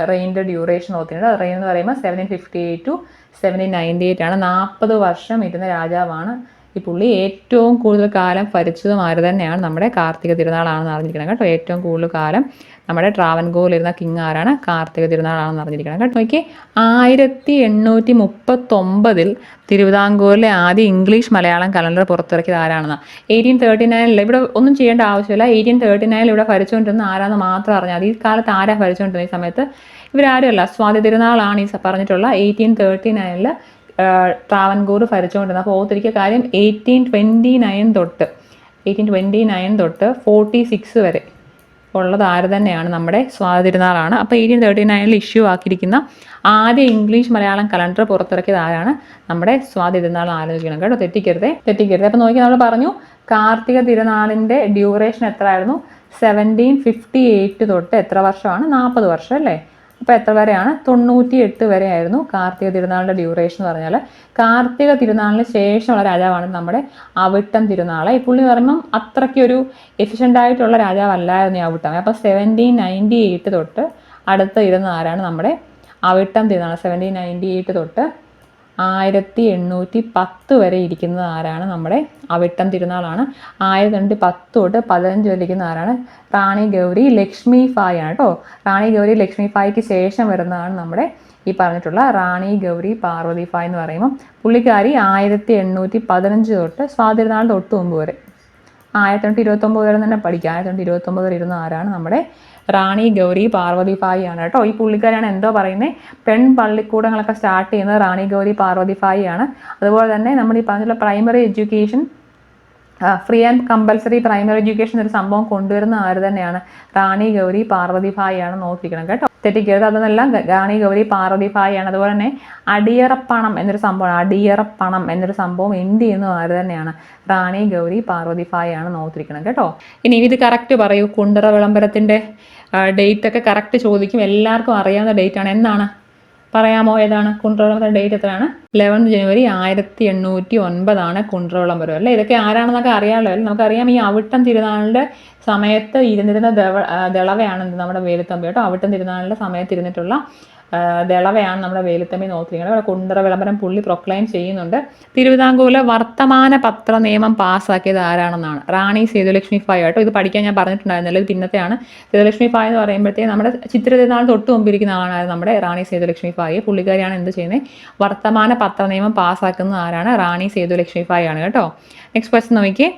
റെയിൻ്റെ ഡ്യൂറേഷൻ നോക്കിയിട്ടുണ്ട്. റെയിൻ എന്ന് പറയുമ്പോൾ 1758 to 1798 ആണ്. 40 വർഷം ഇരുന്ന രാജാവാണ് ഈ പുള്ളി. ഏറ്റവും കൂടുതൽ കാലം ഭരിച്ചതും ആര് തന്നെയാണ്? നമ്മുടെ കാർത്തിക തിരുനാളാണെന്ന് അറിഞ്ഞിരിക്കണം കേട്ടോ. ഏറ്റവും കൂടുതൽ കാലം നമ്മുടെ ട്രാവൻകൂറിലിരുന്ന കിങ് ആരാണ്? കാർത്തിക തിരുനാളാണെന്ന് അറിഞ്ഞിരിക്കണം കേട്ടോ. നോക്കി, 1839 തിരുവിതാംകൂറിലെ ആദ്യ ഇംഗ്ലീഷ് മലയാളം കലണ്ടർ പുറത്തിറക്കിയത് ആരാണെന്ന്. 1839 ഇവിടെ ഒന്നും ചെയ്യേണ്ട ആവശ്യമില്ല. 1839 ഇവിടെ ഭരിച്ചുകൊണ്ടിരുന്ന ആരാന്ന് മാത്രം അറിഞ്ഞാൽ ഈ കാലത്ത് ആരാ ഭരിച്ചുകൊണ്ടിരുന്ന ഈ സമയത്ത്? ഇവരാരുമല്ല, സ്വാതി തിരുനാളാണ് ഈ പറഞ്ഞിട്ടുള്ള 1839 ട്രാവൻകൂർ ഭരിച്ചുകൊണ്ടിരുന്നത്. അപ്പോൾ ഓർത്തിരിക്കുക കാര്യം, 1829 തൊട്ട് 46 വരെ ഉള്ളത് ആര് തന്നെയാണ്? നമ്മുടെ സ്വാതി തിരുനാളാണ്. അപ്പോൾ 1839 ഇഷ്യൂ ആക്കിയിരിക്കുന്ന ആദ്യ ഇംഗ്ലീഷ് മലയാളം കലണ്ടർ പുറത്തിറക്കിയത് ആരാണ്? നമ്മുടെ സ്വാതി തിരുനാൾ ആലോചിക്കണം കേട്ടോ. തെറ്റിക്കരുത്. അപ്പോൾ നോക്കി, നമ്മൾ പറഞ്ഞു കാർത്തിക തിരുനാളിൻ്റെ ഡ്യൂറേഷൻ എത്ര ആയിരുന്നു? 1758 തൊട്ട് എത്ര വർഷമാണ്? 40 വർഷം അല്ലേ. അപ്പോൾ എത്ര വരെയാണ്? 98 വരെ ആയിരുന്നു കാർത്തിക തിരുനാളിൻ്റെ ഡ്യൂറേഷൻ എന്ന് പറഞ്ഞാൽ. കാർത്തിക തിരുനാളിന് ശേഷമുള്ള രാജാവാണ് നമ്മുടെ അവിട്ടം തിരുനാൾ. ഈ പുള്ളി പറയുമ്പം അത്രയ്ക്കൊരു എഫിഷ്യൻ്റ് ആയിട്ടുള്ള രാജാവല്ലായിരുന്നു ഈ അവിട്ടം. അപ്പോൾ 1798 തൊട്ട് അടുത്ത് ഇരുന്ന ആരാണ്? നമ്മുടെ അവിട്ടം തിരുനാൾ. 1798 തൊട്ട് 1810 വരെ ഇരിക്കുന്നത് ആരാണ്? നമ്മുടെ അവിട്ടം തിരുനാളാണ്. 1810 തൊട്ട് 15 വരെ ഇരിക്കുന്ന ആരാണ്? റാണി ഗൗരി ലക്ഷ്മി ഭായ് ആണ് കേട്ടോ. റാണി ഗൗരി ലക്ഷ്മി ഭായ്ക്ക് ശേഷം വരുന്നതാണ് നമ്മുടെ ഈ പറഞ്ഞിട്ടുള്ള റാണി ഗൗരി പാർവതി ഭായ് എന്ന് പറയുമ്പോൾ പുള്ളിക്കാരി 1815 തൊട്ട് സ്വാതി തിരുനാൾ തൊട്ട് മുമ്പ് വരെ 1829 വരെ തന്നെ പഠിക്കുക. 1829 വരെ ഇരുന്ന ആരാണ്? നമ്മുടെ റാണി ഗൗരി പാർവതി ഭായ് ആണ് കേട്ടോ. ഈ പുള്ളിക്കാരാണ് എന്തോ പറയുന്നത്, പള്ളിക്കൂടങ്ങളൊക്കെ സ്റ്റാർട്ട് ചെയ്യുന്നത് റാണി ഗൗരി പാർവതി ഭായ് ആണ്. അതുപോലെ തന്നെ നമ്മൾ ഈ പറഞ്ഞിട്ടുള്ള primary education free and compulsory primary education ഒരു സംഭവം കൊണ്ടുവരുന്ന ആര് തന്നെയാണ്? റാണി ഗൗരി പാർവതിഭായി ആണ്. നോക്കിക്കണം കേട്ടോ, തെറ്റിക്കരുത്. അതെന്നല്ല, റാണി ഗൗരി പാർവതിഭായി ആണ്. അതുപോലെ തന്നെ അടിയറപ്പണം എന്നൊരു സംഭവമാണ്. അടിയറപ്പണം എന്നൊരു സംഭവം എന്ത് ചെയ്യുന്നു ആര് തന്നെയാണ്? റാണി ഗൗരി പാർവതിഭായി ആണ്. നോക്കിയിരിക്കണം കേട്ടോ. ഇനി ഇത് കറക്റ്റ് പറയൂ. കുണ്ടറ വിളംബരത്തിൻ്റെ ഡേറ്റ് ഒക്കെ കറക്റ്റ് ചോദിക്കും. എല്ലാവർക്കും അറിയാവുന്ന ഡേറ്റ് ആണ്. എന്നാണ് പറയാമോ? ഏതാണ് കുണ്ടറ വിളംബരം? ഡേറ്റ് എത്രയാണ്? 11 ജനുവരി 1809 കുണ്ടറ വിളംബരം അല്ലേ. ഇതൊക്കെ ആരാണെന്നൊക്കെ അറിയാമല്ലോ അല്ലേ. നമുക്കറിയാം ഈ അവിട്ടം തിരുനാളിൻ്റെ സമയത്ത് ഇരുന്നിരുന്ന ദളവയാണ് നമ്മുടെ വേലുത്തമ്പി കേട്ടോ. അവിട്ടം തിരുനാളിൻ്റെ സമയത്ത് ഇരുന്നിട്ടുള്ള ദളവയാണ് നമ്മുടെ വേലുത്തമ്പി. നോക്കിയിരിക്കുന്നത്. കുണ്ടറ വിളംബരം പുള്ളി പ്രൊക്ലൈം ചെയ്യുന്നുണ്ട്. തിരുവിതാംകൂറിലെ വർത്തമാന പത്ര നിയമം പാസ്സാക്കിയത് ആരാണെന്നാണ്? റാണി സേതുലക്ഷ്മി ഭായ് കേട്ടോ. ഇത് പഠിക്കാൻ ഞാൻ പറഞ്ഞിട്ടുണ്ടായിരുന്നല്ലോ, ഇത് പിന്നത്തെയാണ്. സേതുലക്ഷ്മി ഭായ് എന്ന് പറയുമ്പോഴത്തേക്ക് നമ്മുടെ ചിത്ര തിരുനാൾ തൊട്ട് മുമ്പിരിക്കുന്ന ആളാണ് നമ്മുടെ റാണി സേതുലക്ഷ്മി ഭായ്. പുള്ളിക്കാരിയാണ് എന്ത് ചെയ്യുന്നത്? വർത്തമാന പത്ര നിയമം പാസ്സാക്കുന്നത് ആരാണ്? റാണി സേതുലക്ഷ്മി ഭായ് ആണ് കേട്ടോ. നെക്സ്റ്റ് ക്വസ്റ്റ്യൻ നോക്കിയേ.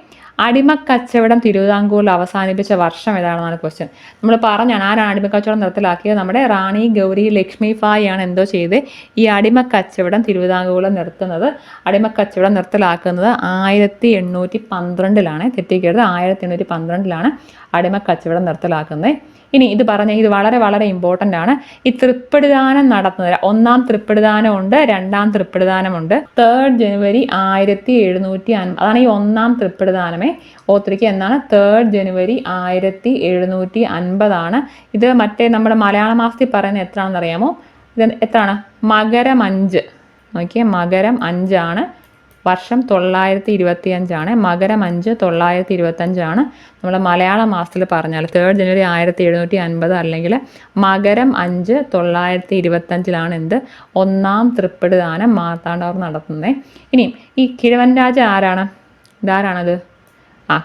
അടിമക്കച്ചവടം തിരുവിതാംകൂറിൽ അവസാനിപ്പിച്ച വർഷം ഏതാണെന്നാണ് ക്വസ്റ്റ്യൻ. നമ്മൾ പറഞ്ഞാണ് ആരാണ് അടിമക്കച്ചവടം നിർത്തലാക്കിയത്? നമ്മുടെ റാണി ഗൗരി ലക്ഷ്മി ഭായ് ആണ് എന്തോ ചെയ്ത് ഈ അടിമക്കച്ചവടം തിരുവിതാംകൂറിൽ നിർത്തുന്നത്. അടിമക്കച്ചവടം നിർത്തലാക്കുന്നത് 1812 തെറ്റിക്കരുത്. 1812 അടിമക്കച്ചവടം നിർത്തലാക്കുന്നത്. ഇനി ഇത് ഇത് വളരെ വളരെ ഇമ്പോർട്ടൻ്റ് ആണ്. ഈ തൃപ്പടിദാനം നടത്തുന്നത്, ഒന്നാം തൃപ്പടിദാനമുണ്ട്, രണ്ടാം തൃപ്പടിദാനമുണ്ട്. 3 ജനുവരി 1750 അതാണ് ഈ ഒന്നാം തൃപ്പടിദാനമേ. ഓർത്തിരിക്കുക എന്നാണ്? 3 ജനുവരി 1750 ഇത് മറ്റേ നമ്മുടെ മലയാള മാസത്തിൽ പറയുന്നത് എത്രയാണെന്ന് അറിയാമോ? ഇത് എത്രയാണ്? മകരം 5. നോക്കിയേ, മകരം 5 വർഷം 925 മകരം 5 925 നമ്മൾ മലയാള മാസത്തിൽ പറഞ്ഞാൽ 3 ജനുവരി 1750 അല്ലെങ്കിൽ മകരം 5 925 എന്ത്? ഒന്നാം തൃപ്പടിദാനം മാർത്താണ്ഡവർമ്മ നടത്തുന്നത്. ഇനിയും ഈ കിഴവൻ രാജ ആരാണ്? ഇതാരാണത്?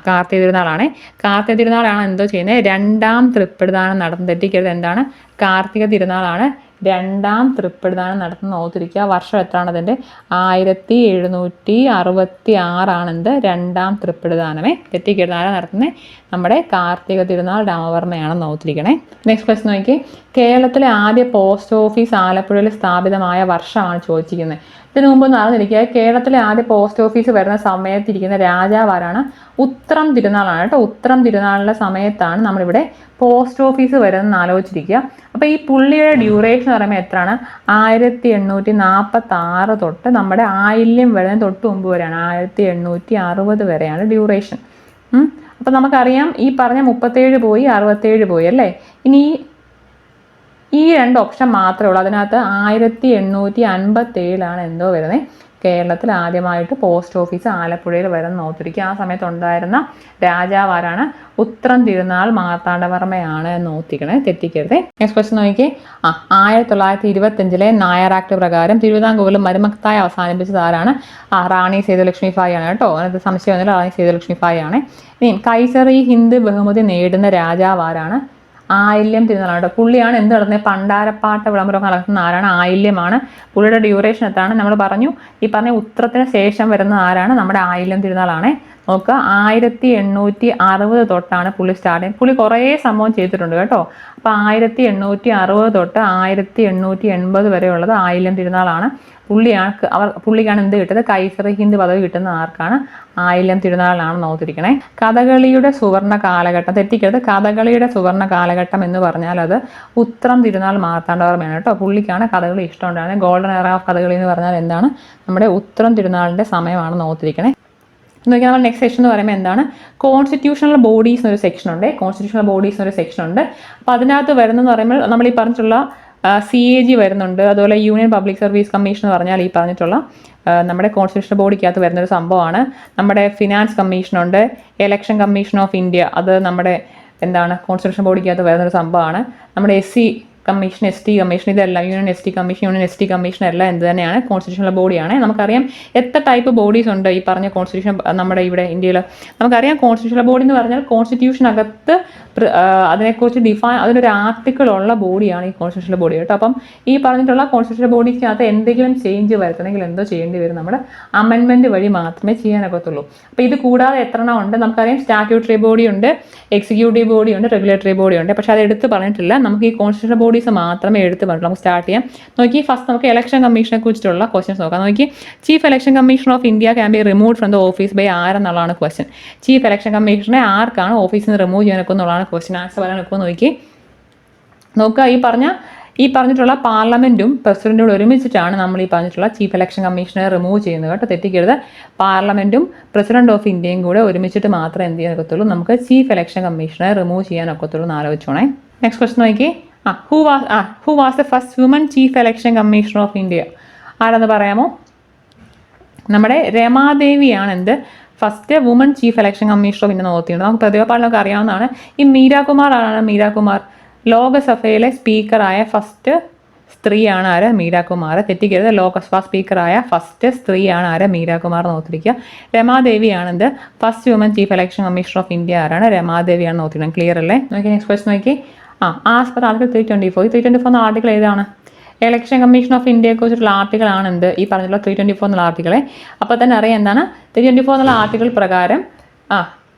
കാർത്തിക തിരുനാളാണ്. കാർത്തിക തിരുനാളാണ് എന്തോ ചെയ്യുന്നത്? രണ്ടാം തൃപ്പടിദാനം നടത്തുന്നത്. തെറ്റിക്കരുത്. എന്താണ്? കാർത്തിക തിരുനാളാണ് രണ്ടാം തൃപ്പടിദാനം നടത്തുന്നത്. ഓർത്തിരിക്കുക. വർഷം എത്രയാണ് അതിൻ്റെ? 1766 എന്ത്? രണ്ടാം തൃപ്പടിദാനമേ. തെറ്റിക്കരുത്. ആരാണ് നടത്തുന്നത്? നമ്മുടെ കാർത്തിക തിരുനാൾ രാമവർമ്മയാണെന്ന് ഓർത്തിരിക്കണേ. നെക്സ്റ്റ് ക്വസ്റ്റ്യൻ നോക്കി. കേരളത്തിലെ ആദ്യ പോസ്റ്റ് ഓഫീസ് ആലപ്പുഴയിൽ സ്ഥാപിതമായ വർഷമാണ് ചോദിച്ചിരിക്കുന്നത്. ഇതിനു മുമ്പ് നടന്നിരിക്കുക. കേരളത്തിലെ ആദ്യ പോസ്റ്റ് ഓഫീസ് വരുന്ന സമയത്തിരിക്കുന്ന രാജാവ് ആരാണ്? ഉത്രം തിരുനാളാണ് കേട്ടോ. ഉത്രം തിരുനാളിൻ്റെ സമയത്താണ് നമ്മളിവിടെ പോസ്റ്റ് ഓഫീസ് വരുന്നതെന്ന് ആലോചിച്ചിരിക്കുക. അപ്പോൾ ഈ പുള്ളിയുടെ ഡ്യൂറേഷൻ എന്ന് പറയുമ്പോൾ എത്രയാണ്? 1846 തൊട്ട് നമ്മുടെ ആയില്യം വരുന്നതിന് തൊട്ട് മുമ്പ് വരെയാണ്. 1860 വരെയാണ് ഡ്യൂറേഷൻ. അപ്പോൾ നമുക്കറിയാം ഈ പറഞ്ഞ 37 പോയി 67 പോയി അല്ലേ. ഇനി ഈ 2 ഓപ്ഷൻ മാത്രമേ ഉള്ളൂ. അതിനകത്ത് 1857 എന്തോ വരുന്നത്? കേരളത്തിൽ ആദ്യമായിട്ട് പോസ്റ്റ് ഓഫീസ് ആലപ്പുഴയിൽ വരുന്ന ഓർത്തിരിക്കുക. ആ സമയത്ത് ഉണ്ടായിരുന്ന രാജാവ് ആരാണ്? ഉത്രം തിരുനാൾ മാർത്താണ്ഡവർമ്മയാണ് എന്ന് ഓർത്തിക്കണേ, തെറ്റിക്കരുതേ. നെക്സ്റ്റ് ക്വസ്റ്റ്യൻ നോക്കിയേ. 1925 നായർ ആക്ട് പ്രകാരം തിരുവിതാംകൂറിൽ മരുമക്തായി അവസാനിപ്പിച്ചത് ആരാണ്? റാണി സേതുലക്ഷ്മി ഭായ് ആണ് കേട്ടോ. അതിനകത്ത് സംശയമൊന്നുമില്ല, റാണി സേതുലക്ഷ്മി ഭായ് ആണ്. ഇനി കൈസറി ഹിന്ദ് ബഹുമതി നേടുന്ന രാജാവ് ആരാണ്? ആയില്യം തിരുനാളാണ് കേട്ടോ. പുള്ളിയാണ് എന്ത് നടത്തുന്നത്? പണ്ടാരപ്പാട്ട വിളംബരമൊക്കെ നടത്തുന്ന ആരാണ്? ആയില്യമാണ്. പുള്ളിയുടെ ഡ്യൂറേഷൻ എത്രയാണ്? നമ്മൾ പറഞ്ഞു ഈ പറഞ്ഞ ഉത്രത്തിന് ശേഷം വരുന്ന ആരാണ്? നമ്മുടെ ആയില്യം തിരുനാളാണ്. നോക്കുക, 1860 തൊട്ടാണ് പുള്ളി സ്റ്റാർട്ട് ചെയ്യുന്നത്. പുള്ളി കുറേ സംഭവം ചെയ്തിട്ടുണ്ട് കേട്ടോ. അപ്പോൾ 1860 തൊട്ട് 1880 വരെ ഉള്ളത് ആയില്യം തിരുനാളാണ്. പുള്ളിക്കാണ് എന്ത് കിട്ടുന്നത്? കൈസറി ഹിന്ദ് പദവി കിട്ടുന്ന ആർക്കാണ്? ആയില്യം തിരുനാളിനാണെന്ന് ഓർത്തിരിക്കണേ. കഥകളിയുടെ സുവർണ്ണ കാലഘട്ടം, തെറ്റിക്കരുത്. കഥകളിയുടെ സുവർണ്ണ കാലഘട്ടം എന്ന് പറഞ്ഞാൽ അത് ഉത്രം തിരുനാൾ മാർത്താണ്ഡവർമ്മയാണ് കേട്ടോ. പുള്ളിക്കാണ് കഥകളി ഇഷ്ടമുണ്ടായിരുന്നത്. ഗോൾഡൻ എറ ഓഫ് കഥകളി എന്ന് പറഞ്ഞാൽ എന്താണ്? നമ്മുടെ ഉത്രം തിരുനാളിൻ്റെ സമയമാണെന്ന് ഓർത്തിരിക്കണേ. നോക്കിയാൽ നമ്മൾ നെക്സ്റ്റ് സെക്ഷൻ എന്ന് പറയുമ്പോൾ എന്താണ്? കോൺസ്റ്റിറ്റ്യൂഷണൽ ബോഡീസ് എന്നൊരു സെക്ഷൻ ഉണ്ട്. കോൺസ്റ്റിറ്റ്യൂഷണൽ ബോഡീസ് എന്നൊരു സെക്ഷൻ ഉണ്ട്. അപ്പോൾ അതിനകത്ത് വരുന്നതെന്ന് പറയുമ്പോൾ നമ്മൾ ഈ പറഞ്ഞിട്ടുള്ള CAG വരുന്നുണ്ട്. അതുപോലെ യൂണിയൻ പബ്ലിക് സർവീസ് കമ്മീഷൻ എന്ന് പറഞ്ഞാൽ ഈ പറഞ്ഞിട്ടുള്ള നമ്മുടെ കോൺസ്റ്റിറ്റ്യൂഷണൽ ബോഡിക്കകത്ത് വരുന്നൊരു സംഭവമാണ്. നമ്മുടെ ഫിനാൻസ് കമ്മീഷനുണ്ട്. ഇലക്ഷൻ കമ്മീഷൻ ഓഫ് ഇന്ത്യ, അത് നമ്മുടെ എന്താണ് കോൺസ്റ്റിറ്റ്യൂഷണൽ ബോഡിക്കകത്ത് വരുന്നൊരു സംഭവമാണ്. നമ്മുടെ SC കമ്മീഷൻ, ST കമ്മീഷൻ, ഇതെല്ലാം union ST commission, union ST commission എല്ലാം എന്ത് തന്നെയാണ്? കോൺസ്റ്റിറ്റ്യൂഷണൽ ബോഡിയാണ്. നമുക്കറിയാം എത്ര ടൈപ്പ് ബോഡീസ് ഉണ്ട് ഈ പറഞ്ഞ കോൺസ്റ്റിറ്റ്യൂഷൻ നമ്മുടെ ഇവിടെ ഇന്ത്യയിൽ. നമുക്കറിയാം കോൺസ്റ്റിറ്റ്യൂഷണൽ ബോഡി എന്ന് പറഞ്ഞാൽ കോൺസ്റ്റിറ്റ്യൂഷനകത്ത് അതിനെക്കുറിച്ച് അതിനൊരു ആർട്ടിക്കിൾ ഉള്ള ബോഡിയാണ് ഈ കോൺസ്റ്റിറ്റ്യൂഷണൽ ബോഡി കേട്ടോ. അപ്പം ഈ പറഞ്ഞിട്ടുള്ള കോൺസ്റ്റിറ്റ്യൂഷണൽ ബോഡിക്കകത്ത് എന്തെങ്കിലും ചേഞ്ച് വരുത്തണമെങ്കിൽ എന്തോ ചെയ്യേണ്ടി വരും? നമ്മുടെ അമെൻമെൻറ്റ് വഴി മാത്രമേ ചെയ്യാനൊക്കത്തുള്ളൂ. അപ്പോൾ ഇത് കൂടാതെ എത്ര എണ്ണം ഉണ്ട്? നമുക്കറിയാം സ്റ്റാറ്റ്യൂട്ടറി ബോഡി ഉണ്ട്, എക്സിക്യൂട്ടീവ് ബോഡി ഉണ്ട്, റെഗുലേറ്ററി ബോഡി ഉണ്ട്. പക്ഷേ അത് എടുത്ത് പറഞ്ഞിട്ടില്ല. നമുക്ക് ഈ കോൺസ്റ്റിറ്റ്യൂഷണൽ ബോഡി ബോഡീസ് മാത്രമേ എടുത്ത് പറഞ്ഞിട്ടുള്ളൂ. നമുക്ക് സ്റ്റാർട്ട് ചെയ്യാം. നോക്കി, ഫസ്റ്റ് നമുക്ക് ഇലക്ഷൻ കമ്മീഷനെ കുറിച്ചിട്ടുള്ള ക്വസ്റ്റ്യൻസ് നോക്കാം. നോക്കി, chief election commissioner of India can be remove from the office by ആരെന്നുള്ളതാണ് ക്വസ്റ്റ്യൻ. ചീഫ് ഇലക്ഷൻ കമ്മീഷണറെ ആർക്കാണ് ഓഫീസിൽ നിന്ന് റിമൂവ് ചെയ്യാൻ എന്നുള്ളതാണ് ക്വസ്റ്റ്യൻ. ആൻസർ പറയാൻ എളുപ്പം നോക്കി നോക്കുക. ഈ പറഞ്ഞിട്ടുള്ള പാർലമെന്റും പ്രസിഡന്റും ഒരുമിച്ചിട്ടാണ് നമ്മൾ ഈ പറഞ്ഞിട്ടുള്ള ചീഫ് ഇലക്ഷൻ കമ്മീഷണറെ റിമൂവ് ചെയ്യുന്നത് കേട്ടോ, തെറ്റിക്കരുത്. പാർലമെന്റും പ്രസിഡന്റ് ഓഫ് ഇന്ത്യയും കൂടെ ഒരുമിച്ചിട്ട് മാത്രമേ എന്ത് ചെയ്യാൻ ഒക്കത്തുള്ളൂ, നമുക്ക് ചീഫ് ഇലക്ഷൻ കമ്മീഷണറെ റിമൂവ് ചെയ്യാൻ ഒക്കത്തുള്ളൂ എന്ന് ആലോചിച്ചോണേ. നെക്സ്റ്റ് ക്വസ്റ്റൻ നോക്കി, who was the first woman chief election commissioner of India? ആരെന്ന് പറയാമോ? നമ്മുടെ രമാദേവിയാണ് എന്ത് first woman chief election commissioner of India നോക്കിയിട്ടുണ്ട്. നമുക്ക് പ്രതിഭാപാലനൊക്കെ അറിയാവുന്നതാണ്. ഈ മീരാകുമാർ ആണ്. മീരാകുമാർ ലോകസഭയിലെ സ്പീക്കറായ ഫസ്റ്റ് സ്ത്രീയാണ് ആര്? മീരാകുമാർ. തെറ്റിക്കരുത്. ലോകസഭാ സ്പീക്കറായ ഫസ്റ്റ് സ്ത്രീയാണ് ആര്? മീരാകുമാർ നോക്കിയിരിക്കുക. രമാദേവിയാണ് എന്ത് first woman chief election commissioner of India ആരാണ്? രമാദേവിയാണ് നോക്കിയിരിക്കുന്നത്. ക്ലിയർ അല്ലേ? നോക്കി നെക്സ്റ്റ് ക്വസ്റ്റ് നോക്കി. ആസ് പെർ ആർട്ടിക്കിൾ 324 എന്ന ആർട്ടിക്കിൾ ഏതാണ്? ഇലക്ഷൻ കമ്മീഷൻ ഓഫ് ഇന്ത്യയെ കുറിച്ചിട്ടുള്ള ആർട്ടിക്കിൾ ആണ് എന്ത് ഈ പറഞ്ഞിട്ടുള്ള 324 എന്നുള്ള ആർട്ടിക്കിളെ. അപ്പോൾ തന്നെ അറിയാം എന്താണ് 324 എന്നുള്ള ആർട്ടിക്കിൾ പ്രകാരം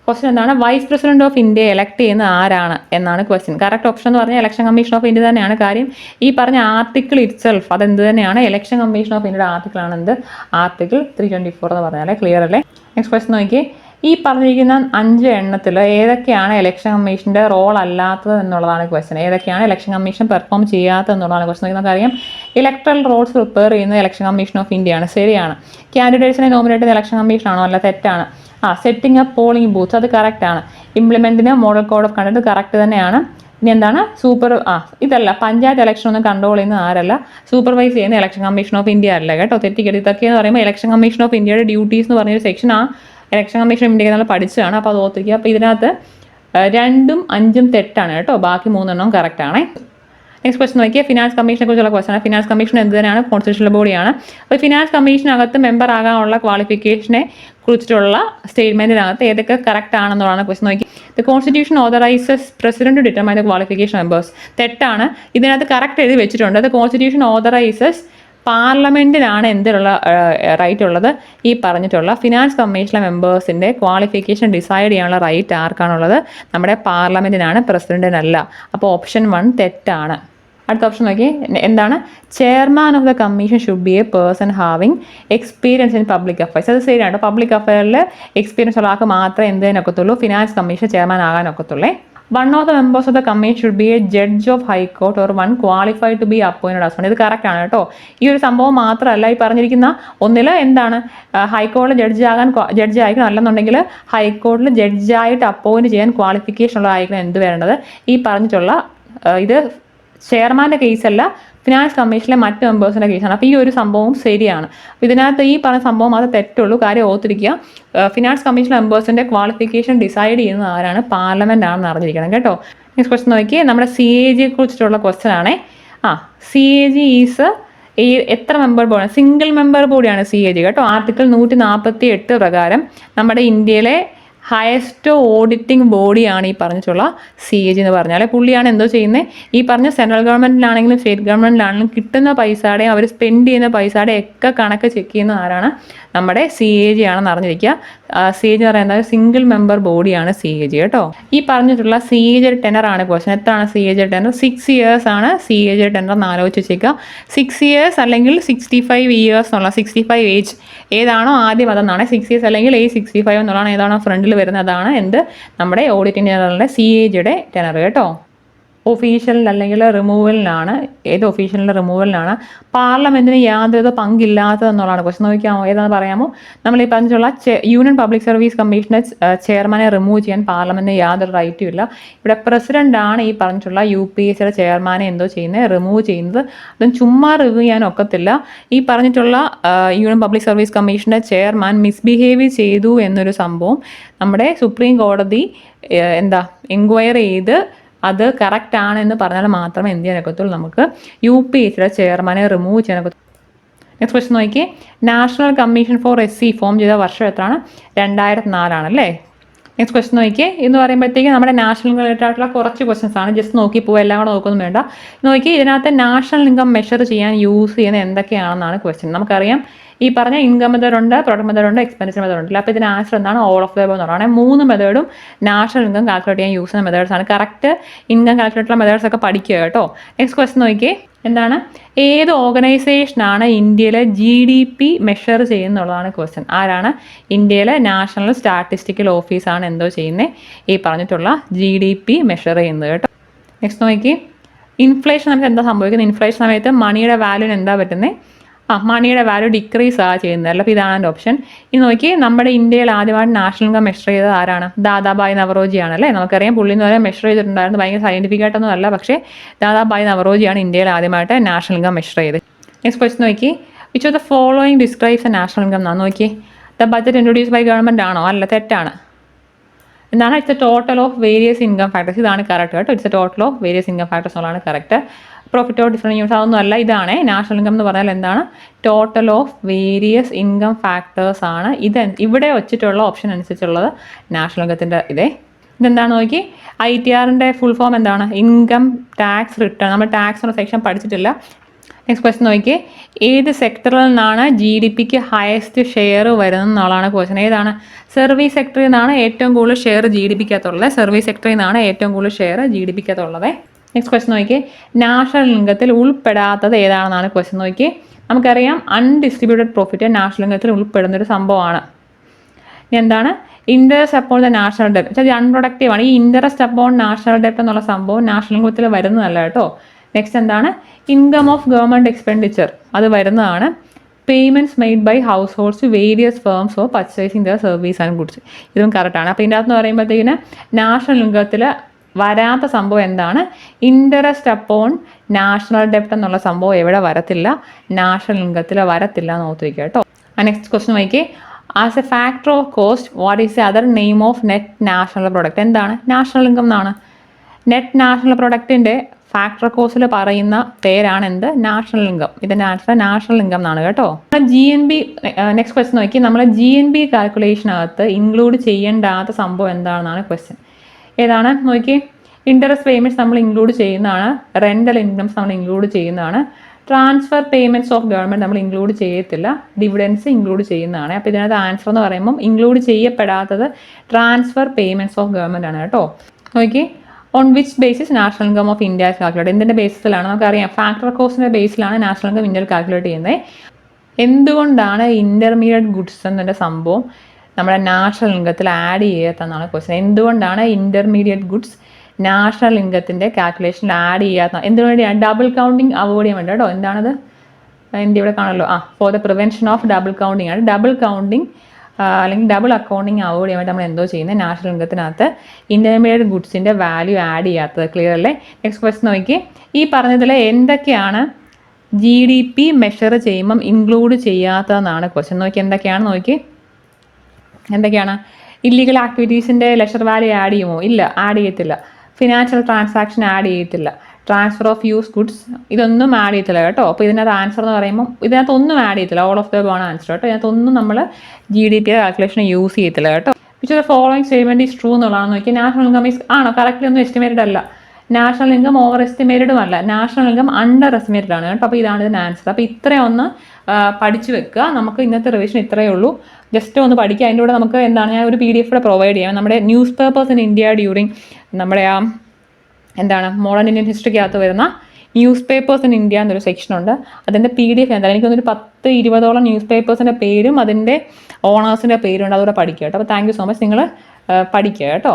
ക്വസ്റ്റ്യൻ എന്താണ്? Vice president of India elect ചെയ്യുന്ന ആരാണ് എന്നാണ് ക്വസ്റ്റ്യൻ. കറക്റ്റ് ഓപ്ഷൻ എന്ന് പറഞ്ഞാൽ ഇലക്ഷൻ കമ്മീഷൻ ഓഫ് ഇന്ത്യ തന്നെയാണ്. കാര്യം ഈ പറഞ്ഞ ആർട്ടിക്കിൾ ഇറ്റ്സെൽഫ് അതെന്ത് തന്നെയാണ്? ഇലക്ഷൻ കമ്മീഷൻ ഓഫ് ഇന്ത്യയുടെ ആർട്ടിക്കിൾ ആണ് എന്ത് ആർട്ടിക്കിൾ 324 എന്ന് പറഞ്ഞാൽ. ക്ലിയർ അല്ലേ? നെക്സ്റ്റ് ക്വസ്റ്റ്യൻ നോക്കി. ഈ പറഞ്ഞിരിക്കുന്ന 5 എണ്ണത്തിൽ ഏതൊക്കെയാണ് ഇലക്ഷൻ കമ്മീഷൻ്റെ റോൾ അല്ലാത്തത് എന്നുള്ളതാണ് ക്വസ്റ്റ്യൻ. ഏതൊക്കെയാണ് ഇലക്ഷൻ കമ്മീഷൻ പെർഫോം ചെയ്യാത്തത് എന്നുള്ളതാണ് ക്വസ്റ്റ്യൻ. നമുക്കറിയാം ഇലക്ട്രൽ റോൾസ് പ്രിപ്പയർ ചെയ്യുന്നത് ഇലക്ഷൻ കമ്മീഷൻ ഓഫ് ഇന്ത്യയാണ്. ശരിയാണ്. കാൻഡിഡേറ്റ്സിനെ നോമിനേറ്റ് ചെയ്യുന്ന ഇലക്ഷൻ കമ്മീഷൻ ആണോ? അല്ല, തെറ്റാണ്. സെറ്റിംഗ് അപ്പ് പോളിംഗ് ബൂത്ത്സ് അത് കറക്റ്റാണ്. ഇംപ്ലിമെൻറ്റിന് model code of conduct correct തന്നെയാണ്. ഇനി എന്താണ് ഇതല്ല പഞ്ചായത്ത് ഇലക്ഷൻ ഒന്നും കൺട്രോൾ ചെയ്യുന്ന ആരല്ല, സൂപ്പർവൈസ് ചെയ്യുന്ന ഇലക്ഷൻ കമ്മീഷൻ ഓഫ് ഇന്ത്യ അല്ല കേട്ടോ, തെറ്റിക്കരുത്. ഇതൊക്കെ എന്ന് പറയുമ്പോൾ ഇലക്ഷൻ കമ്മീഷൻ ഓഫ് ഇന്ത്യയുടെ ഡ്യൂട്ടീസ് എന്ന് പറഞ്ഞൊരു സെക്ഷൻ ഇലക്ഷൻ കമ്മീഷൻ ഓഫ് ഇന്ത്യക്ക് നമ്മൾ പഠിച്ചതാണ്. അപ്പോൾ അത് ഓർത്തിരിക്കുക. അപ്പോൾ ഇതിനകത്ത് 2ഉം 5ഉം തെറ്റാണ് കേട്ടോ, ബാക്കി 3 കറക്റ്റ് ആണേ. നെക്സ്റ്റ് ക്വസ്റ്റൻ നോക്കിയാൽ ഫിനാൻസ് കമ്മീഷനെ കുറിച്ചുള്ള ക്വസ്റ്റൻ. ഫിനാൻസ് കമ്മീഷൻ എന്ത് തന്നെയാണ്? കോൺസ്റ്റിറ്റ്യൂഷണൽ ബോഡിയാണ്. അപ്പോൾ ഫിനാൻസ് കമ്മീഷനകത്ത് മെമ്പർ ആകാനുള്ള ക്വാളിഫിക്കേഷനെ കുറിച്ചിട്ടുള്ള സ്റ്റേറ്റ്മെന്റിനകത്ത് ഏതൊക്കെ കറക്റ്റ് ആണെന്നുള്ളതാണ് ക്വസ്റ്റൻ നോക്കി. The constitution authorises president to determine the qualification members. തെറ്റാണ്. ഇതിനകത്ത് കറക്റ്റ് എഴുതി വെച്ചിട്ടുണ്ട്. ദ കോൺസ്റ്റിറ്റ്യൂഷൻ ഓതറൈസസ് പാർലമെന്റിനാണ് എന്തിനുള്ള റൈറ്റ് ഉള്ളത്? ഈ പറഞ്ഞിട്ടുള്ള ഫിനാൻസ് കമ്മീഷനിലെ മെമ്പേഴ്സിൻ്റെ ക്വാളിഫിക്കേഷൻ ഡിസൈഡ് ചെയ്യാനുള്ള റൈറ്റ് ആർക്കാണുള്ളത്? നമ്മുടെ പാർലമെന്റിനാണ്, പ്രസിഡന്റിനല്ല. അപ്പോൾ ഓപ്ഷൻ 1 തെറ്റാണ്. അടുത്ത ഓപ്ഷൻ നോക്കി. എന്താണ്? Chairman of the commission should be a person having experience in public affairs. അത് ശരിയാണ്. പബ്ലിക് അഫയറിൽ എക്സ്പീരിയൻസ് ഉള്ള ആൾക്ക് മാത്രമേ എന്ത് ചെയ്യാനൊക്കത്തുള്ളൂ? ഫിനാൻസ് കമ്മീഷൻ ചെയർമാൻ ആകാനൊക്കത്തുള്ളേ. One of the members of the commission should be a judge of high court or one qualified to be appointed as one. ഇത് കറക്റ്റ് ആണ് കേട്ടോ. ഈ ഒരു സംഭവം മാത്രമല്ല, ഈ പറഞ്ഞിരിക്കുന്ന ഒന്നിൽ എന്താണ് ഹൈക്കോടതിയിൽ ജഡ്ജ് ആയിരിക്കണം, അല്ലെന്നുണ്ടെങ്കിൽ ഹൈക്കോടതിയിൽ ജഡ്ജായിട്ട് അപ്പോയിന്റ് ചെയ്യാൻ ക്വാളിഫിക്കേഷൻ ഉള്ള ആയിരിക്കണം എന്ത് വരേണ്ടത്? ഈ പറഞ്ഞിട്ടുള്ള ഇത് ചെയർമാൻ്റെ കേസല്ല, ഫിനാൻസ് കമ്മീഷനിലെ മറ്റ് മെമ്പേഴ്സിൻ്റെ കേസാണ്. അപ്പോൾ ഈ ഒരു സംഭവം ശരിയാണ്. ഇതിനകത്ത് ഈ പറഞ്ഞ സംഭവം അത് തെറ്റുള്ളൂ. കാര്യം ഓർത്തിരിക്കുക, ഫിനാൻസ് കമ്മീഷൻ മെമ്പേഴ്സിൻ്റെ ക്വാളിഫിക്കേഷൻ ഡിസൈഡ് ചെയ്യുന്നത് ആരാണ്? പാർലമെന്റ് ആണെന്ന് അറിഞ്ഞിരിക്കണം കേട്ടോ. നെക്സ്റ്റ് ക്വസ്റ്റൻ നോക്കിയേ. നമ്മുടെ CAG കുറിച്ചിട്ടുള്ള ക്വസ്റ്റൻ ആണേ. CAG ഈസ് എത്ര മെമ്പർ ബോഡിയാണ്? സിംഗിൾ മെമ്പർ ബോഡിയാണ് CAG കേട്ടോ. ആർട്ടിക്കിൾ 148 പ്രകാരം നമ്മുടെ ഇന്ത്യയിലെ ഹയസ്റ്റ് ഓഡിറ്റിംഗ് ബോഡിയാണ് ഈ പറഞ്ഞിട്ടുള്ള CAG എന്ന് പറഞ്ഞാൽ. പുള്ളിയാണ് എന്തോ ചെയ്യുന്നത്? ഈ പറഞ്ഞ സെൻട്രൽ ഗവൺമെൻറ്റിലാണെങ്കിലും സ്റ്റേറ്റ് ഗവൺമെൻറ്റിലാണെങ്കിലും കിട്ടുന്ന പൈസയുടെയും അവർ സ്പെൻഡ് ചെയ്യുന്ന പൈസയുടെയും ഒക്കെ കണക്ക് ചെക്ക് ചെയ്യുന്ന ആരാണ്? നമ്മുടെ CAG ആണെന്ന് അറിഞ്ഞിരിക്കുക. CAG എന്ന് പറയുന്നത് സിംഗിൾ മെമ്പർ ബോഡിയാണ് CAG കേട്ടോ. ഈ പറഞ്ഞിട്ടുള്ള CAG ടെനറാണ് ക്വസ്റ്റൻ. എത്രയാണ് CAG ടെനർ? 6 years ആണ് CAG ടെനർ എന്ന് ആലോചിച്ച് വെച്ചേക്കുക. 6 years അല്ലെങ്കിൽ 65 years എന്നുള്ള 65 ഏജ് ഏതാണോ ആദ്യം അതെന്നാണ്. 6 years അല്ലെങ്കിൽ 65 എന്നുള്ളതാണ് ഏതാണോ ഫ്രണ്ടിൽ വരുന്നതാണ് എന്ത് നമ്മുടെ ഓഡിറ്റിംഗ് ജനറലിൻ്റെ CAGയുടെ ടെനർ കേട്ടോ. ഒഫീഷ്യൽ അല്ലെങ്കിൽ റിമൂവലിനാണ്. ഏത് ഒഫീഷ്യലിൻ്റെ റിമൂവലിനാണ്? പാർലമെന്റിന് യാതൊരു പങ്കില്ലാത്തതെന്നുള്ളതാണ് ക്വസ്റ്റൻ. നോക്കിയാമോ? ഏതാണെന്ന് പറയാമോ? നമ്മൾ ഈ പറഞ്ഞിട്ടുള്ള യൂണിയൻ പബ്ലിക് സർവീസ് കമ്മീഷനെ ചെയർമാനെ റിമൂവ് ചെയ്യാൻ പാർലമെന്റിന് യാതൊരു റൈറ്റും ഇല്ല. ഇവിടെ പ്രസിഡന്റ് ആണ് ഈ പറഞ്ഞിട്ടുള്ള UPSCയുടെ ചെയർമാനെ എന്തോ ചെയ്യുന്നത്? റിമൂവ് ചെയ്യുന്നത്. അതും ചുമ്മാ റിവ്യൂ ചെയ്യാൻ ഒക്കത്തില്ല. ഈ പറഞ്ഞിട്ടുള്ള യൂണിയൻ പബ്ലിക് സർവീസ് കമ്മീഷൻ്റെ ചെയർമാൻ മിസ്ബിഹേവ് ചെയ്തു എന്നൊരു സംഭവം നമ്മുടെ സുപ്രീം കോടതി എൻക്വയറി ചെയ്ത് അത് കറക്റ്റ് ആണെന്ന് പറഞ്ഞാൽ മാത്രമേ എന്ത് ചെയ്യാനൊക്കത്തുള്ളൂ? നമുക്ക് UPSCയുടെ ചെയർമാനെ റിമൂവ് ചെയ്യാനൊക്കത്തുള്ളൂ. നെക്സ്റ്റ് ക്വസ്റ്റൻ നോക്കിയേ. National commission for SC form ചെയ്ത വർഷം എത്രയാണ്? 2004 ആണല്ലേ. നെക്സ്റ്റ് ക്വസ്റ്റൻ നോക്കിയേ. എന്ന് പറയുമ്പോഴത്തേക്ക് നമ്മുടെ നാഷണൽ റിലേറ്റഡ് ആയിട്ടുള്ള കുറച്ച് ക്വസ്റ്റൻസ് ആണ്. ജസ്റ്റ് നോക്കി പോവുക, എല്ലാം കൂടെ നോക്കൊന്നും വേണ്ട. നോക്കി ഇതിനകത്ത് നാഷണൽ ഇൻകം മെഷർ ചെയ്യാൻ യൂസ് ചെയ്യുന്ന എന്തൊക്കെയാണെന്നാണ് ക്വസ്റ്റൻ. നമുക്കറിയാം ഈ പറഞ്ഞ ഇൻകം മെത്തേഡ് ഉണ്ട്, പ്രൊഡക്റ്റ് മെത്തേഡ് ഉണ്ട്, എക്സ്പെൻഡിച്ചർ മെത്തേഡ് ഉണ്ട്. അപ്പോൾ ഇതിന് ആൻസർ എന്താണ്? ഓൾ ഓഫ് ദ എബവ് എന്ന് പറയുന്നത്. 3 മെത്തേഡും നാഷണൽ ഇൻകം കാൽക്കുലേറ്റ് ചെയ്യാൻ യൂസ് ചെയ്യുന്ന മെത്തേഡ്സ് ആണ്. കറക്റ്റ് ഇൻകം കാൽക്കുലേറ്റുള്ള മെത്തേഡ്സ് ഒക്കെ പഠിക്കുക കേട്ടോ. നെക്സ്റ്റ് ക്വസ്റ്റൻ നോക്കിയേ, എന്താണ്? ഏത് ഓർഗനൈസേഷനാണ് ഇന്ത്യയിലെ GDP മെഷർ ചെയ്യുന്നുള്ളതാണ് ക്വസ്റ്റ്യൻ. ആരാണ്? ഇന്ത്യയിലെ നാഷണൽ സ്റ്റാറ്റിസ്റ്റിക്കൽ ഓഫീസാണ് എന്തോ ചെയ്യുന്നത്, ഈ പറഞ്ഞിട്ടുള്ള GDP മെഷർ ചെയ്യുന്നത് കേട്ടോ. നെക്സ്റ്റ് നോക്കി, ഇൻഫ്ലേഷൻ സമയത്ത് എന്താ സംഭവിക്കുന്നത്? ഇൻഫ്ലേഷൻ സമയത്ത് മണിയുടെ വാല്യൂന് എന്താ പറ്റുന്നത്? മണിയുടെ വാല്യൂ ഡിക്രീസ് ചെയ്യുന്നത്. അപ്പോൾ ഇതാണ് എൻ്റെ ഓപ്ഷൻ. ഇനി നോക്കി, നമ്മുടെ ഇന്ത്യയിൽ ആദ്യമായിട്ട് നാഷണൽ ഇൻകം മെഷർ ചെയ്തത് ആരാണ്? ദാദാഭായ് നവറോജി ആണല്ലേ. നമുക്കറിയാം പുള്ളി എന്ന് പറയാൻ മെഷർ ചെയ്തിട്ടുണ്ടായിരുന്നു, ഭയങ്കര സയൻറ്റിഫിക് ആയിട്ടൊന്നും അല്ല, പക്ഷേ ദാദാഭായ് നവറോജിയാണ് ഇന്ത്യയിൽ ആദ്യമായിട്ട് നാഷണൽ ഇൻകം മെഷർ ചെയ്ത്. നെക്സ്റ്റ് ക്വസ്റ്റൻ നോക്കി, which of the following describes a national income എന്നാണ് നോക്കി. The budget introduce by government ആണോ? അല്ല, തെറ്റാണ്. എന്താണ്? It's a total of various income factors. ഇതാണ് കറക്റ്റ് കേട്ടോ. It's a total of various income factors എന്നുള്ളതാണ് കറക്റ്റ്. പ്രോഫിറ്റ് ഓഫ് ഡിഫറെൻറ്റ് യൂണിറ്റ്സ് അതൊന്നും അല്ല. ഇതാണ് നാഷണൽ ഇൻകം എന്ന് പറഞ്ഞാൽ എന്താണ്? Total of various income factors ആണ്. ഇവിടെ വെച്ചിട്ടുള്ള ഓപ്ഷൻ അനുസരിച്ചുള്ളത് നാഷണൽ ഇൻകത്തിൻ്റെ ഇതെന്താണ് നോക്കി. ITRൻ്റെ ഫുൾ ഫോം എന്താണ്? Income tax return. നമ്മൾ ടാക്സ് എന്ന സെക്ഷൻ പഠിച്ചിട്ടില്ല. നെക്സ്റ്റ് ക്വസ്റ്റൻ നോക്കി, ഏത് സെക്ടറിൽ നിന്നാണ് GDPക്ക് ഹയസ്റ്റ് ഷെയർ വരുന്നത് എന്നുള്ളതാണ് ക്വസ്റ്റൻ. ഏതാണ്? സർവീസ് സെക്ടറിൽ നിന്നാണ് ഏറ്റവും കൂടുതൽ ഷെയർ GDPക്കകത്തുള്ളത്. സർവീസ് സെക്ടറിൽ നിന്നാണ് ഏറ്റവും കൂടുതൽ ഷെയർ GDPക്കകത്തുള്ളത്. നെക്സ്റ്റ് ക്വസ്റ്റൻ നോക്കി, നാഷണൽ ഇൻകത്തിൽ ഉൾപ്പെടാത്തത് ഏതാണെന്നാണ് ക്വസ്റ്റൻ നോക്കി. നമുക്കറിയാം അൺഡിസ്ട്രിബ്യൂട്ടഡ് പ്രോഫിറ്റ് നാഷണൽ ഇൻകത്തിൽ ഉൾപ്പെടുന്നൊരു സംഭവമാണ്. ഇനി എന്താണ്? ഇൻട്രസ്റ്റ് അപ്പോൺ ദ നാഷണൽ ഡെപ്റ്റ്. അത് അൺപ്രൊഡക്റ്റീവ് ആണ്. ഈ ഇൻട്രസ്റ്റ് അപ്പോൺ നാഷണൽ ഡെപ്റ്റ് എന്നുള്ള സംഭവം നാഷണൽ ഇൻകത്തിൽ വരുന്നതല്ല കേട്ടോ. നെക്സ്റ്റ് എന്താണ്? ഇൻകം ഓഫ് ഗവൺമെൻറ് എക്സ്പെൻഡിച്ചർ, അത് വരുന്നതാണ്. Payments made by households to various firms for purchasing the service and goods. ഇതും കറക്റ്റാണ്. അപ്പോൾ ഇതിൻ്റെ അകത്ത് പറയുമ്പോഴത്തേക്കിന് നാഷണൽ ഇൻകത്തിൽ വരാത്ത സംഭവം എന്താണ്? ഇൻട്രസ്റ്റ് അപ്പോൺ നാഷണൽ ഡെപ്റ്റ് എന്നുള്ള സംഭവം എവിടെ വരത്തില്ല? നാഷണൽ ഇൻകത്തിൽ വരത്തില്ല എന്ന് ഓർത്ത് വയ്ക്കുക കേട്ടോ. നെക്സ്റ്റ് ക്വസ്റ്റൻ നോക്കി, as A factor of cost what is the other name of net national product? എന്താണ്? നാഷണൽ ഇൻകം എന്നാണ്. നെറ്റ് നാഷണൽ പ്രൊഡക്റ്റിൻ്റെ ഫാക്ടർ കോസ്റ്റിൽ പറയുന്ന പേരാണ് എന്ത്? National income. ഇതിൻ്റെ ആൻസർ നാഷണൽ ഇൻകം എന്നാണ് കേട്ടോ. GNB നെക്സ്റ്റ് ക്വസ്റ്റൻ നോക്കി, നമ്മൾ GNB കാൽക്കുലേഷനകത്ത് ഇൻക്ലൂഡ് ചെയ്യേണ്ടാത്ത സംഭവം എന്താണെന്നാണ് ക്വസ്റ്റ്യൻ. ഏതാണ് നോക്കി? ഇൻട്രസ്റ്റ് പേയ്മെൻറ്റ്സ് നമ്മൾ ഇൻക്ലൂഡ് ചെയ്യുന്നതാണ്. റെൻ്റൽ ഇൻകംസ് നമ്മൾ ഇൻക്ലൂഡ് ചെയ്യുന്നതാണ്. ട്രാൻസ്ഫർ പേയ്മെൻറ്റ്സ് ഓഫ് ഗവൺമെൻറ് നമ്മൾ ഇൻക്ലൂഡ് ചെയ്യത്തില്ല. ഡിവിഡൻസ് ഇൻക്ലൂഡ് ചെയ്യുന്നതാണ്. അപ്പോൾ ഇതിനകത്ത് ആൻസർ എന്ന് പറയുമ്പം ഇൻക്ലൂഡ് ചെയ്യപ്പെടാത്തത് ട്രാൻസ്ഫർ പേയ്മെൻറ്റ്സ് ഓഫ് ഗവൺമെൻറ് ആണ് കേട്ടോ. നോക്കി, on which basis national income of India calculate? എന്തിൻ്റെ ബേസിസിലാണ്? നമുക്കറിയാം ഫാക്ടർ കോസ്റ്റിൻ്റെ ബേസിലാണ് നാഷണൽ ഇൻകം ഇന്ത്യയിൽ കാൽക്കുലേറ്റ് ചെയ്യുന്നത്. എന്തുകൊണ്ടാണ് ഇൻ്റർമീഡിയറ്റ് ഗുഡ്സ് എന്നതിൻ്റെ സംഭവം നമ്മുടെ നാഷണൽ ഇൻകത്തിൽ ആഡ് ചെയ്യാത്തതെന്നാണ് ക്വസ്റ്റ്യൻ. എന്തുകൊണ്ടാണ് ഇൻ്റർമീഡിയറ്റ് ഗുഡ്സ് നാഷണൽ ഇൻകത്തിൻ്റെ കാൽക്കുലേഷനിൽ ആഡ് ചെയ്യാത്ത? എന്തിനു വേണ്ടിയാണ്? ഡബിൾ കൗണ്ടിങ് അവോയ്ഡ് ചെയ്യാൻ വേണ്ടി കേട്ടോ. എന്താണത്? എൻ്റെ ഇവിടെ കാണല്ലോ. For the prevention of double counting ആണ്. ഡബിൾ കൗണ്ടിങ് അല്ലെങ്കിൽ ഡബിൾ അക്കൗണ്ടിങ് അവോയ്ഡ് ചെയ്യാൻ വേണ്ടി നമ്മൾ എന്തോ ചെയ്യുന്നത്? നാഷണൽ ഇൻകത്തിനകത്ത് ഇൻ്റർമീഡിയറ്റ് ഗുഡ്സിൻ്റെ വാല്യൂ ആഡ് ചെയ്യാത്തത്. ക്ലിയർ അല്ലേ? നെക്സ്റ്റ് ക്വസ്റ്റൻ നോക്കി, ഈ പറഞ്ഞതിൽ എന്തൊക്കെയാണ് GDP മെഷർ ചെയ്യുമ്പം ഇൻക്ലൂഡ് ചെയ്യാത്തതെന്നാണ് ക്വസ്റ്റൻ. നോക്കി എന്തൊക്കെയാണ് നോക്കി. എന്തൊക്കെയാണ്? ഇല്ലീഗൽ ആക്ടിവിറ്റീസിൻ്റെ ലെഷർ വാല്യൂ ആഡ് ചെയ്യുമോ? ഇല്ല, ആഡ് ചെയ്യത്തില്ല. ഫിനാൻഷ്യൽ ട്രാൻസാക്ഷൻ ആഡ് ചെയ്യത്തില്ല. ട്രാൻസ്ഫർ ഓഫ് യൂസ് ഗുഡ്സ് ഇതൊന്നും ആഡ് ചെയ്യത്തില്ല കേട്ടോ. അപ്പോൾ ഇതിനകത്ത് ആൻസർ എന്ന് പറയുമ്പോൾ ഇതിനകത്തൊന്നും ആഡ് ചെയ്യത്തില്ല. ഓൾ ഓഫ് ദ എബവ് ആണ് ആൻസർ കേട്ടോ. ഇതിനകത്തൊന്നും നമ്മൾ GDP കാൽക്കുലേഷൻ യൂസ് ചെയ്യത്തില്ല കേട്ടോ. Which of the following statement is true എന്നുള്ളതാണ് നോക്കി. നാഷണൽ ഇൻകം ഈസ് ആണോ? കറക്റ്റ്ലി ഒന്നും എസ്റ്റിമേറ്റഡ് അല്ല. നാഷണൽ ഇൻകം ഓവർ എസ്റ്റിമേറ്റഡും അല്ല. നാഷണൽ ഇൻകം അണ്ടർ എസ്റ്റിമേറ്റഡ് ആണ് കേട്ടോ. അപ്പോൾ ഇതാണ് ഇതിൻ്റെ ആൻസർ. അപ്പോൾ ഇത്രയൊന്ന് പഠിച്ചു വെക്കുക. നമുക്ക് ഇന്നത്തെ റിവിഷൻ ഇത്രയേ ഉള്ളൂ. ജസ്റ്റ് ഒന്ന് പഠിക്കുക. അതിൻ്റെ കൂടെ നമുക്ക് എന്താണ്, ഞാൻ ഒരു PDF പ്രൊവൈഡ് ചെയ്യാം. നമ്മുടെ news papers in India during നമ്മുടെ എന്താണ് മോഡേൺ ഇന്ത്യൻ ഹിസ്റ്ററിക്കകത്ത് വരുന്ന ന്യൂസ് പേപ്പേഴ്സ് ഇൻ ഇന്ത്യ എന്നൊരു സെക്ഷനുണ്ട്. അതിൻ്റെ PDF എന്താണ്, എനിക്കൊന്നൊരു 10-20ഓളം ന്യൂസ് പേപ്പേഴ്സിൻ്റെ പേരും അതിൻ്റെ ഓണേഴ്സിൻ്റെ പേരും ഉണ്ട്. അതുകൂടെ പഠിക്കുക കേട്ടോ. അപ്പോൾ താങ്ക് യു സോ മച്ച്. നിങ്ങൾ പഠിക്കുക കേട്ടോ.